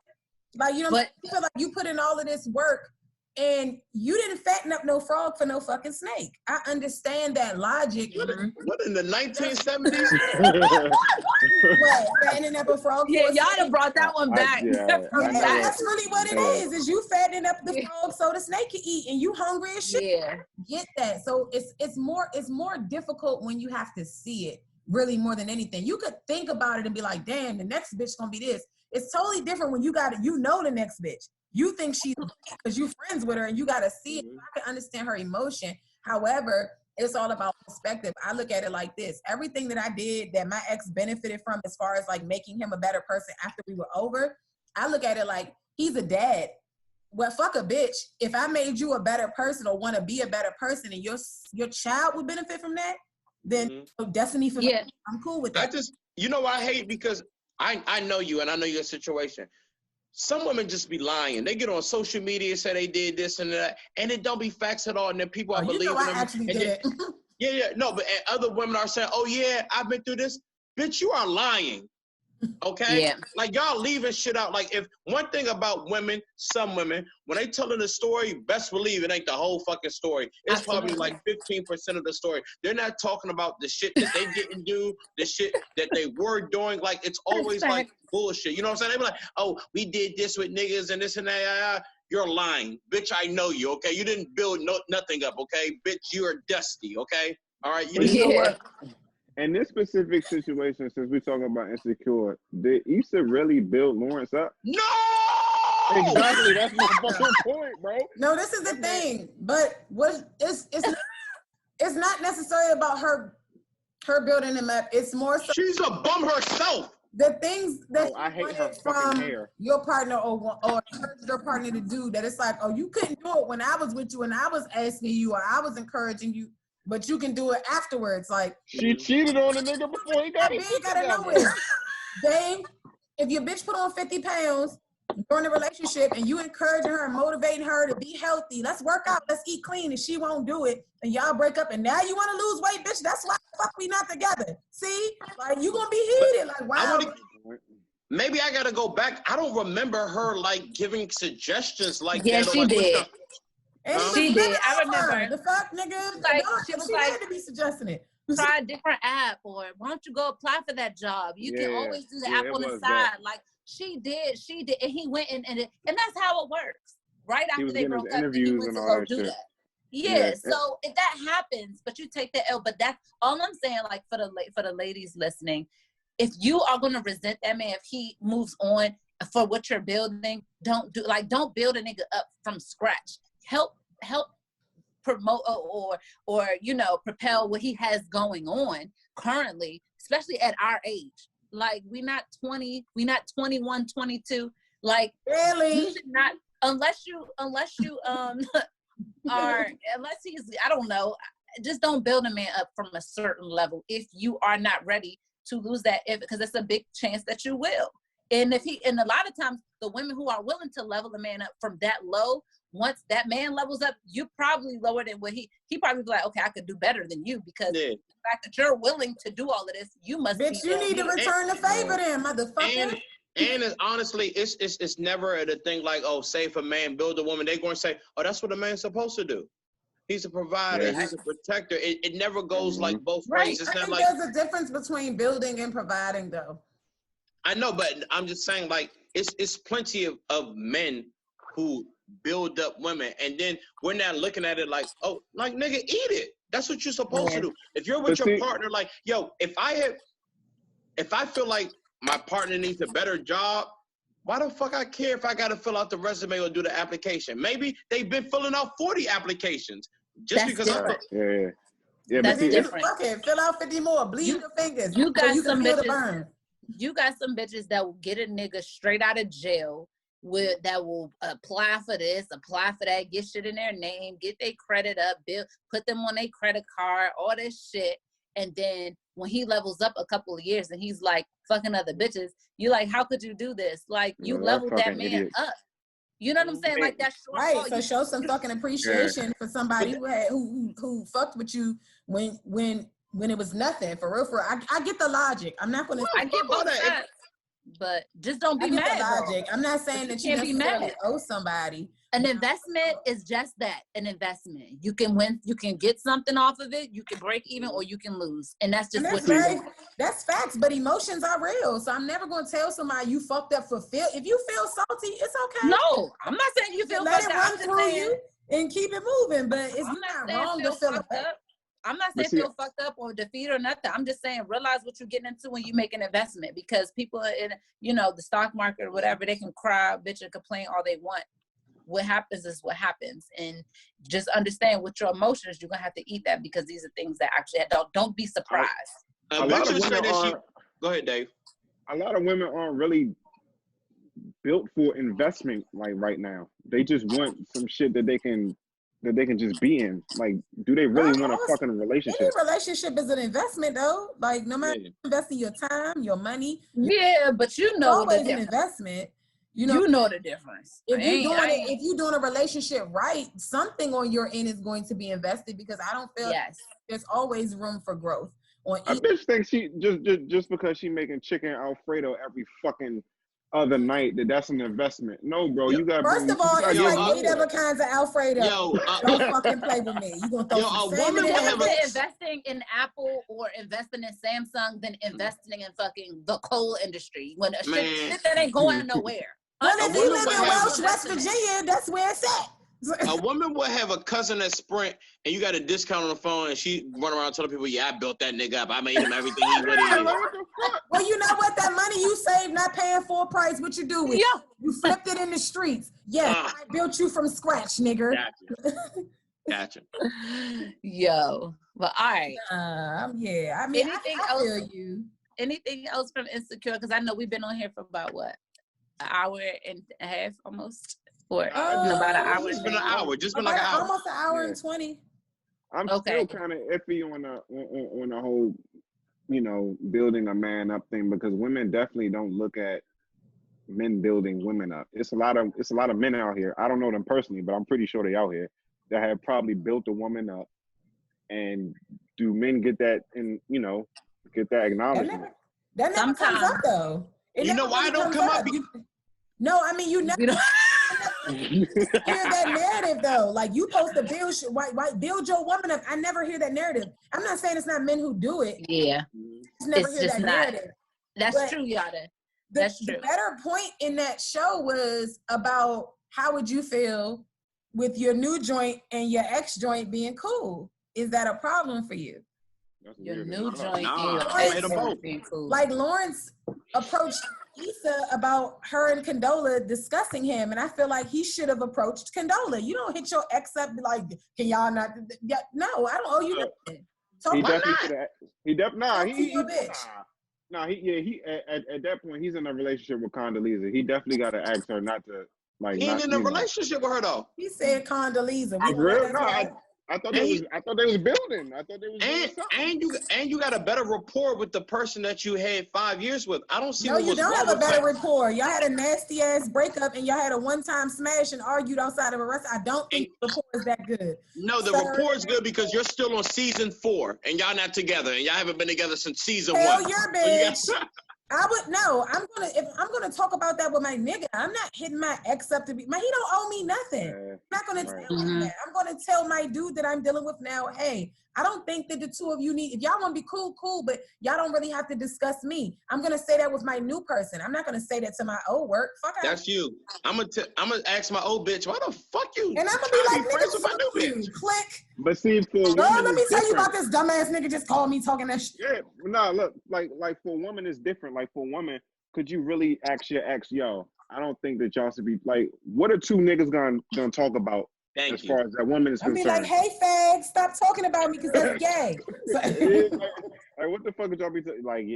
Like, you know what I'm saying? You feel like you put in all of this work, and you didn't fatten up no frog for no fucking snake. I understand that logic. What in the 1970s? What, fattening up a frog? Yeah, y'all done brought that one back. That's really what it is you fattening up the frog so the snake can eat, and you hungry as shit. Yeah. Get that. So it's more difficult when you have to see it really more than anything. You could think about it and be like, damn, the next bitch gonna be this. It's totally different when you got it. You know the next bitch. You think she's because you friends with her and you got to see it. I can understand her emotion. However, it's all about perspective. I look at it like this. Everything that I did that my ex benefited from as far as like making him a better person after we were over, I look at it like he's a dad. Well, fuck a bitch. If I made you a better person or want to be a better person and your child would benefit from that, then destiny for me, I'm cool with that. I just, you know what I hate? Because I know you and I know your situation. Some women just be lying. They get on social media, say they did this and that, and it don't be facts at all. And then people are believing them. I actually did it. No, but other women are saying, oh yeah, I've been through this. Bitch, you are lying. Okay? Yeah. Like y'all leaving shit out. Like if one thing about women, some women, when they telling the story, best believe it ain't the whole fucking story. It's probably like 15% of the story. They're not talking about the shit that they didn't do, the shit that they were doing. Like it's always like bullshit. You know what I'm saying? They be like, oh, we did this with niggas and this and that. You're lying. Bitch, I know you, okay? You didn't build nothing up, okay? Bitch, you are dusty, okay? All right? You know what? In this specific situation, since we're talking about Insecure, did Issa really build Lawrence up? No! Exactly, that's my fucking point, bro. No, this is the thing. But it's not necessarily about her building him up. It's more so she's a bum herself. The things that I hate her from hair. Your partner or your partner to do that, it's like, oh, you couldn't do it when I was with you and I was asking you or I was encouraging you. But you can do it afterwards. Like she cheated on the nigga before he got it. You gotta know it. Babe, if your bitch put on 50 pounds during the relationship and you encouraging her and motivating her to be healthy, let's work out, let's eat clean, and she won't do it, and y'all break up, and now you want to lose weight, bitch. That's why the fuck we not together. See, like you gonna be heated. Like wow. Maybe I gotta go back. I don't remember her like giving suggestions like that. Yeah, she did. She did. I remember. The fuck, nigga? Like, she was like, had to be suggesting it. Try a different app, or why don't you go apply for that job? You can always do the app on the side. Like she did, and he went and that's how it works. Right after they broke up, he went to go do that. Yeah, so if that happens, but you take the L, but that's all I'm saying. Like for the ladies listening, if you are gonna resent that man if he moves on for what you're building, don't build a nigga up from scratch. Help promote or propel what he has going on currently, especially at our age. Like we not 20, we not 21, 22. Like really, you should not unless you are unless he's, I don't know, just don't build a man up from a certain level if you are not ready to lose that, because it's a big chance that you will. And a lot of times the women who are willing to level a man up from that low, once that man levels up, you probably lower than what he probably be like, okay, I could do better than you, because the fact that you're willing to do all of this, you must bitch, you need to return the favor then, motherfucker. And it's honestly, it's never the thing like, oh, say if a man build a woman, they're going to say, oh, that's what a man's supposed to do. He's a provider. He's a protector. It never goes like both ways. It's not like there's a difference between building and providing, though. I know, but I'm just saying, like, it's plenty of men who build up women, and then we're not looking at it like, oh, like, nigga, eat it. That's what you're supposed to do. If you're with your partner, like, yo, if I feel like my partner needs a better job, why the fuck I care if I got to fill out the resume or do the application? Maybe they've been filling out 40 applications just because I'm. Yeah, that's different. Okay, fill out 50 more. Bleed your fingers. You got some bitches. You got some bitches that will get a nigga straight out of jail that will apply for this, apply for that, get shit in their name, get their credit up, put them on their credit card, all this shit. And then when he levels up a couple of years and he's like fucking other bitches, you like, how could you do this? Like you leveled that man up. You know what I'm saying? Like that's right. So show some fucking appreciation for somebody who fucked with you when it was nothing. For real. I get the logic. I'm not gonna. I get both sides, but just don't be mad. The logic. I'm not saying that you necessarily owe somebody. An investment is just that, an investment. You can win, you can get something off of it, you can break even, or you can lose. And that's just what you're doing. That's facts, but emotions are real. So I'm never going to tell somebody you fucked up for feel. If you feel salty, it's okay. No, I'm not saying you feel let it run through you and keep it moving, but it's not wrong to feel up. I'm not saying feel fucked up or defeated or nothing. I'm just saying realize what you're getting into when you make an investment, because people in, the stock market or whatever, they can cry, bitch, and complain all they want. What happens is what happens, and just understand with your emotions, you're gonna have to eat that, because these are things that actually don't be surprised. Go ahead, Dave. A lot of women aren't really built for investment like right now. They just want some shit that they can just be in. Like, do they really want a fucking relationship? Any relationship is an investment, though. Like, no matter investing your time, your money. Yeah, but it's always an investment. You know the difference. If you're doing a relationship right, something on your end is going to be invested, because I don't feel there's always room for growth. I bitch think she just because she making chicken Alfredo every fucking other night that's an investment. No, bro, you got. First of all, it's like 8 other kinds of Alfredo. Don't fucking play with me. You gonna throw some salmon in there? Investing in Apple or investing in Samsung than investing in fucking the coal industry when shit that ain't going nowhere. Well, if you live in Welsh, West Virginia, that's where it's at. A woman will have a cousin at Sprint, and you got a discount on the phone, and she run around telling people, "Yeah, I built that nigga up. I made him everything he would have." Well, you know what? That money you saved, not paying full price, what you do with it? You flipped it in the streets. I built you from scratch, nigga. Gotcha. Yo, but all right. I mean, anything else? Feel you. Anything else from Insecure? Because I know we've been on here for about an hour and a half almost. Or about an hour. Just been an hour. Just been like an hour. Almost an hour and 20. I'm still kind of iffy on the whole, building a man up thing, because women definitely don't look at men building women up. It's a lot of men out here. I don't know them personally, but I'm pretty sure they out here that have probably built a woman up. And do men get that get that acknowledgement? That never comes up though. You know why it don't come up? No, I mean you never. Hear that narrative though, like you supposed to build your woman up. I never hear that narrative. I'm not saying it's not men who do it. Yeah, never hear that narrative. That's true, Yada. That's true. The better point in that show was about how would you feel with your new joint and your ex joint being cool? Is that a problem for you? Your new joint and your ex joint being cool. Like Lawrence approached Issa about her and Condola discussing him, and I feel like he should have approached Condola. You don't hit your ex up and be like, can y'all not? No, I don't owe you nothing. So he definitely should have. He definitely at that point he's in a relationship with Condoleezza. He definitely got to ask her not to He ain't in a relationship with her though. He said Condoleezza. I thought they was building. I thought they was doing something. And you got a better rapport with the person that you had 5 years with. I don't see. No, you don't have a better rapport. Y'all had a nasty ass breakup, and y'all had a one-time smash and argued outside of a restaurant. I don't think the rapport is that good. No, the rapport is good because you're still on season 4, and y'all not together, and y'all haven't been together since season 1. Hell, your bitch. If I'm gonna talk about that with my nigga, I'm not hitting my ex up to be he don't owe me nothing. I'm not gonna tell him that. I'm gonna tell my dude that I'm dealing with now, hey, I don't think that the two of you if y'all wanna be cool, but y'all don't really have to discuss me. I'm gonna say that with my new person. I'm not gonna say that to my old work. Fuck out. That's you. I'm gonna ask my old bitch, why the fuck you? And I'm gonna be like, nigga, fuck you. Click. But see, for let me tell you about this dumbass nigga just called me talking that shit. Yeah, no, look, like for a woman it's different. Like for a woman, could you really ask your ex, yo, I don't think that y'all should be like, what are two niggas gonna talk about as far as that woman is concerned? I'll be like, hey fag, stop talking about me because that's gay. Like what the fuck would y'all be like?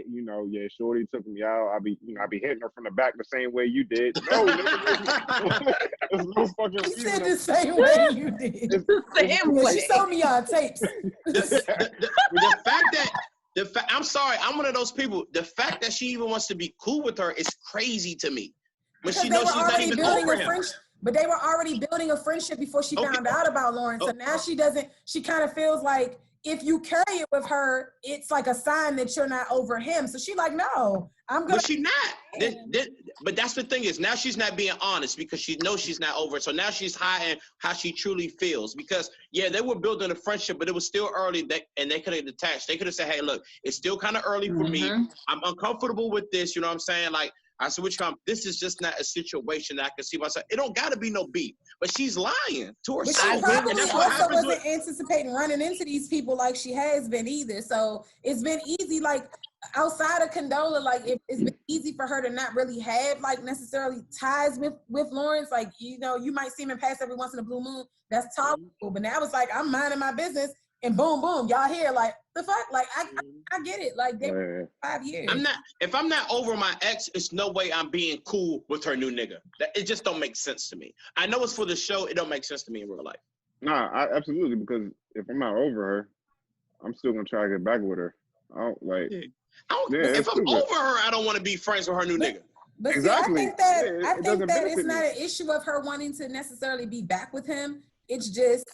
Shorty took me out. I be hitting her from the back the same way you did. No, there's no fucking. He said the same way you did. The same way. She showed me on tapes. The fact that I'm sorry, I'm one of those people. The fact that she even wants to be cool with her is crazy to me. But she knows she's not even over him. But they were already building a friendship before she found out about Lawrence. So now she kind of feels like if you carry it with her, it's like a sign that you're not over him. So she like, no, I'm gonna. But she not. But that's the thing is now she's not being honest because she knows she's not over it. So now she's hiding how she truly feels because they were building a friendship, but it was still early and they could have detached. They could have said, hey, look, it's still kind of early for me. I'm uncomfortable with this. You know what I'm saying? Like, I said, this is just not a situation that I can see myself. It don't got to be no beef. But she's lying to herself. But she probably also wasn't anticipating running into these people like she has been either. So it's been easy, like, outside of Condola, like, it's been easy for her to not really have, like, necessarily ties with Lawrence. Like, you know, you might see him in pass every once in a blue moon. That's tolerable. But now it's like, I'm minding my business. And boom, boom, y'all here, like, the fuck? Like, I get it. Like, they were 5 years. If I'm not over my ex, it's no way I'm being cool with her new nigga. It just don't make sense to me. I know it's for the show. It don't make sense to me in real life. Nah, absolutely, because if I'm not over her, I'm still going to try to get back with her. If I'm over her, I don't want to be friends with her new nigga. But exactly. See, I think that it's not an issue of her wanting to necessarily be back with him. It's just,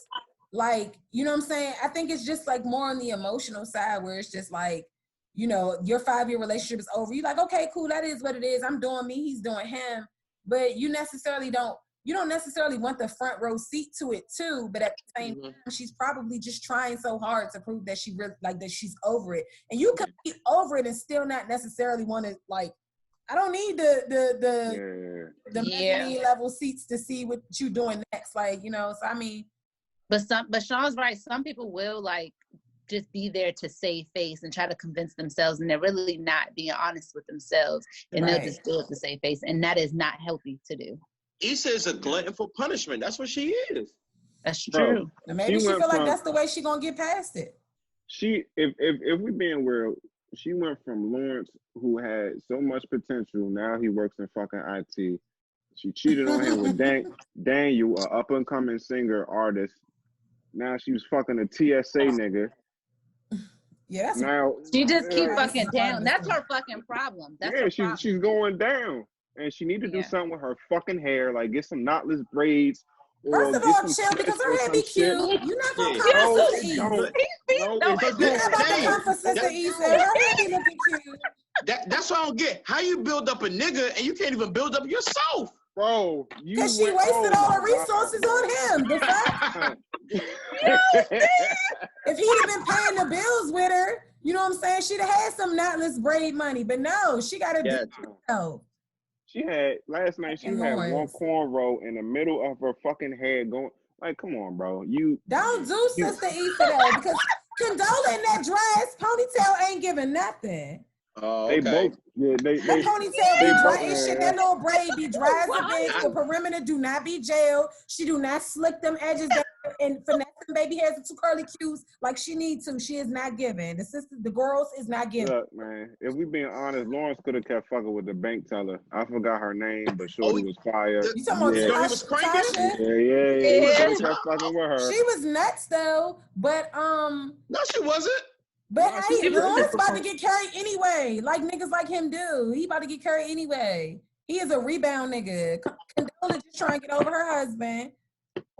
like, you know what I'm saying? I think it's just like more on the emotional side where it's just like, you know, your 5-year relationship is over. You're like, okay, cool, that is what it is. I'm doing me, he's doing him. But you don't necessarily want the front row seat to it too. But at the same time, she's probably just trying so hard to prove that she really, like, that she's over it. And you could be over it and still not necessarily want to, like, I don't need the mezzanine level seats to see what you doing next. Like, you know, so I mean. But Sean's right. Some people will, like, just be there to save face and try to convince themselves, and they're really not being honest with themselves, and they'll just do it to save face, and that is not healthy to do. Issa is a glutton for punishment. That's what she is. That's true. And maybe she feel like that's the way she gonna get past it. If we being real, she went from Lawrence, who had so much potential. Now he works in fucking IT. She cheated on him with Daniel, an up and coming singer artist. Now she was fucking a TSA nigga. Yeah, that's now she just keep fucking down. That's her fucking problem. That's she's going down, and she need to do something with her fucking hair, like get some knotless braids. First of all, chill, because her hair be cute. You're not gonna come for Sister Issa. You're not about to come for Sister Issa. Her hair be looking cute. That's what I don't get. How you build up a nigga and you can't even build up yourself? Bro, because she wasted all her resources on him. The fact, if he'd have been paying the bills with her, you know what I'm saying? She'd have had some knotless braid money, but no, she got to do herself. She had last night. She had one cornrow in the middle of her fucking head going. Like, come on, bro. You don't do Sister Issa though, because Condola in that dress ponytail ain't giving nothing. Oh, okay. They both. Yeah, that ponytail be dry as shit. That little braid be dry as a bitch. The perimeter do not be gelled. She do not slick them edges down and finesse them baby hairs into curly cues like she needs to. She is not giving. The girls is not giving. Look, man, if we being honest, Lawrence could have kept fucking with the bank teller. I forgot her name, but Shorty was fired. You talking about Tasha? Yeah. He kept fucking with her. She was nuts though, but no, she wasn't. But Lawrence about to get carried anyway, like niggas like him do. He about to get carried anyway. He is a rebound nigga. Condola just trying to get over her husband.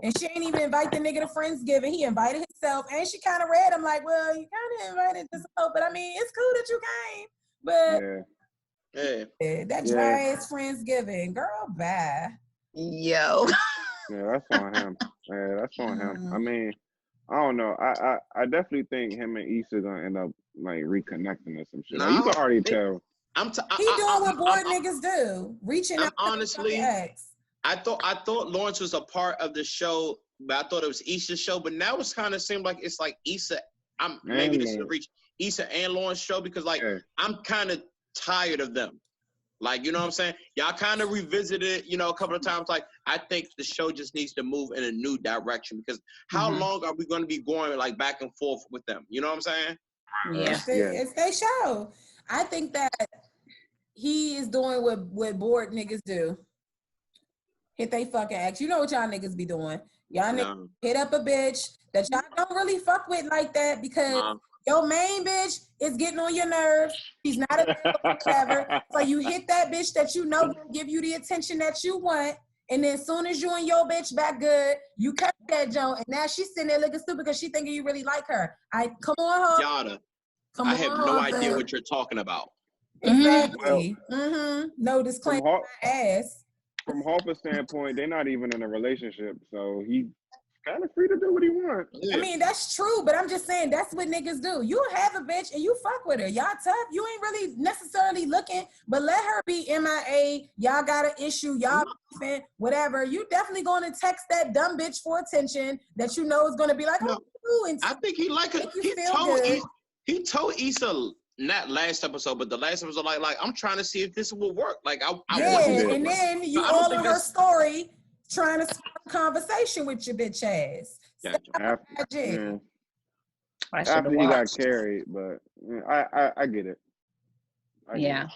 And she ain't even invite the nigga to Friendsgiving. He invited himself. And she kind of read him like, well, you kind of invited this hoe. But I mean, it's cool that you came. But that dry ass Friendsgiving. Girl, bye. Yo. Yeah, that's on him. I mean, I don't know. I definitely think him and Issa gonna end up like reconnecting or some shit. No, like, you can already tell. He doing what bored niggas do, reaching out. Honestly, I thought Lawrence was a part of the show, but I thought it was Issa's show. But now it's kind of seemed like it's like Issa. Maybe this is a reach Issa and Lawrence show because I'm kind of tired of them. Like, you know what I'm saying? Y'all kind of revisited, you know, a couple of times. Like, I think the show just needs to move in a new direction because how long are we going to be going like back and forth with them? You know what I'm saying? Yeah. It's their show. I think that he is doing what bored niggas do. Hit they fucking ass. You know what y'all niggas be doing. Y'all niggas hit up a bitch that y'all don't really fuck with like that because your main bitch is getting on your nerves. She's not a whatever. So you hit that bitch that you know will give you the attention that you want. And then as soon as you and your bitch back good, you cut that joint. And now she's sitting there looking stupid because she thinking you really like her. Come on, Yada. I have no idea what you're talking about. Exactly. No disclaimer. From Harper's standpoint, they're not even in a relationship. So he kind of free to do what he wants. I mean, that's true, but I'm just saying that's what niggas do. You have a bitch and you fuck with her. Y'all tough. You ain't really necessarily looking, but let her be MIA. Y'all got an issue. Y'all beefing, whatever. You definitely going to text that dumb bitch for attention that you know is going to be like, I think he like it. He told Issa not last episode, but the last episode, like I'm trying to see if this will work. Like I and then you all on her story trying to start a conversation with your bitch ass. After he got carried, but I get it. Yeah,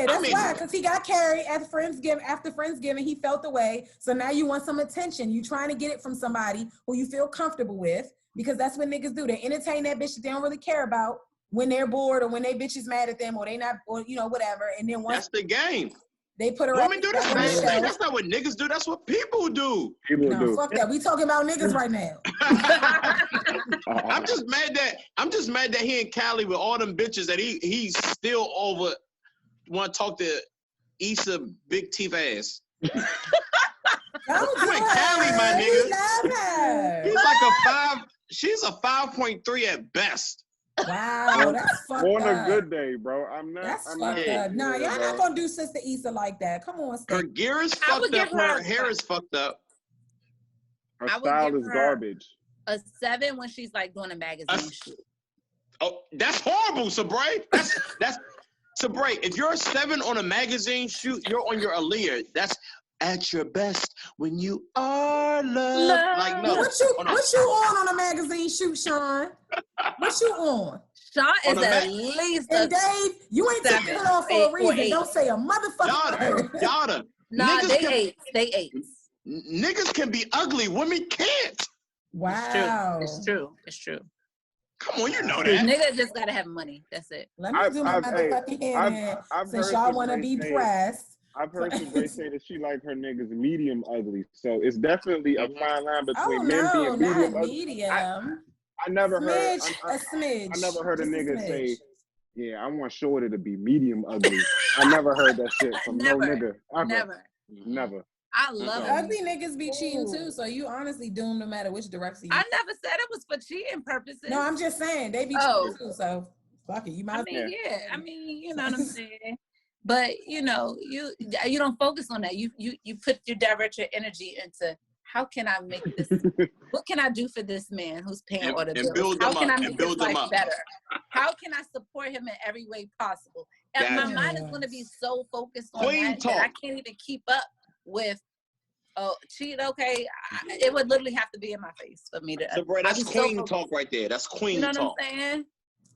that's why, because he got carried at Friendsgiving. After Friendsgiving, he felt the way. So now you want some attention. You trying to get it from somebody who you feel comfortable with, because that's what niggas do. They entertain that bitch that they don't really care about when they're bored or when they bitch is mad at them or they not, or whatever. And then once that's the game. They put her. Women do the same thing. That's not what niggas do. That's what people do. Fuck that. We talking about niggas right now. I'm just mad that he in Cali with all them bitches that he's still over. Want to talk to Issa big teeth ass. Don't you in Cali, my nigga. He's like she's a 5.3 at best. Wow, that's fucked up. On a good day, bro. That's fucked up. Nah, y'all not gonna do Sister Issa like that. Come on, her gear is fucked up. Her hair is fucked up. Her style is garbage. A 7 when she's like doing a magazine shoot. Oh, that's horrible, Sabray. That's Sabray. If you're a 7 on a magazine shoot, you're on your Aaliyah. That's at your best when you are loved. Like no. What you on a magazine shoot, Sean? What you on? Sean is at least and Dave, you ain't taking it off for a reason. Don't say a motherfucker. Yada. Nah, they ate. Niggas can be ugly. Women can't. Wow. It's true. Come on, you know that. Niggas just gotta have money. That's it. Let me do my motherfucking hand since y'all want to be pressed. I've heard somebody say that she like her niggas medium ugly. So it's definitely a fine line between men being medium ugly. I never heard I never heard a nigga say, yeah, I want Shorty to be medium ugly. I never heard that shit from no nigga. Never. I love it. Ugly niggas be cheating too, so you honestly doomed no matter which direction you I never said it was for cheating purposes. No, I'm just saying they be cheating too, so fuck it. You might I mean, you know what I'm saying? But you don't focus on that. You direct your energy into how can I make this? What can I do for this man who's paying all the bills? How can I make his life better? How can I support him in every way possible? And my mind is going to be so focused on that I can't even keep up with. Oh, cheat? Okay, it would literally have to be in my face for me to. So, bro, that's queen talk right there. That's queen talk. You know what I'm saying?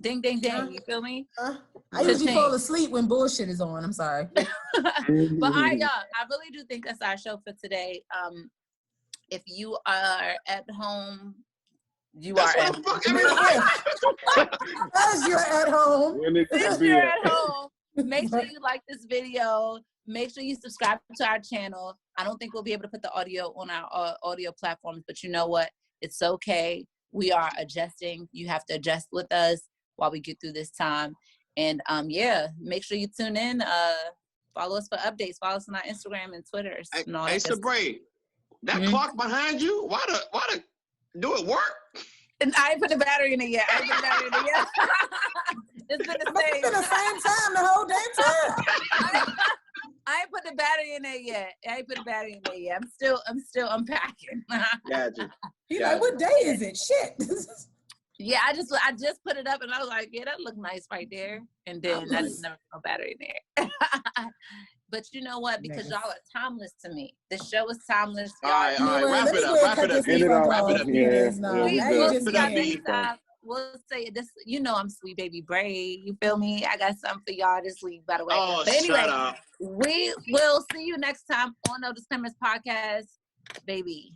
Ding, ding, ding. You feel me? I usually fall asleep when bullshit is on. I'm sorry. But I really do think that's our show for today. If you are at home, you're at home. If you're at home, make sure you like this video. Make sure you subscribe to our channel. I don't think we'll be able to put the audio on our audio platforms, but you know what? It's okay. We are adjusting. You have to adjust with us while we get through this time. And make sure you tune in. Follow us for updates. Follow us on our Instagram and Twitter. And all hey, Sabray, that clock behind you, why the do it work? And I ain't put the battery in it yet. It's been the same time the whole damn time. I ain't put the battery in there yet. I'm still unpacking. Gotcha. He's like, what day is it? Shit. Yeah, I just put it up and I was like, yeah, that looked nice right there. And then I just never put no battery in there. But you know what? Because y'all are timeless to me. The show is timeless. All right. Wrap it up. We'll say this. You know I'm Sweet Baby Bray. You feel me? I got something for y'all this week, by the way. Oh, but anyway, shut up. We will see you next time on No Disclaimers Podcast, baby.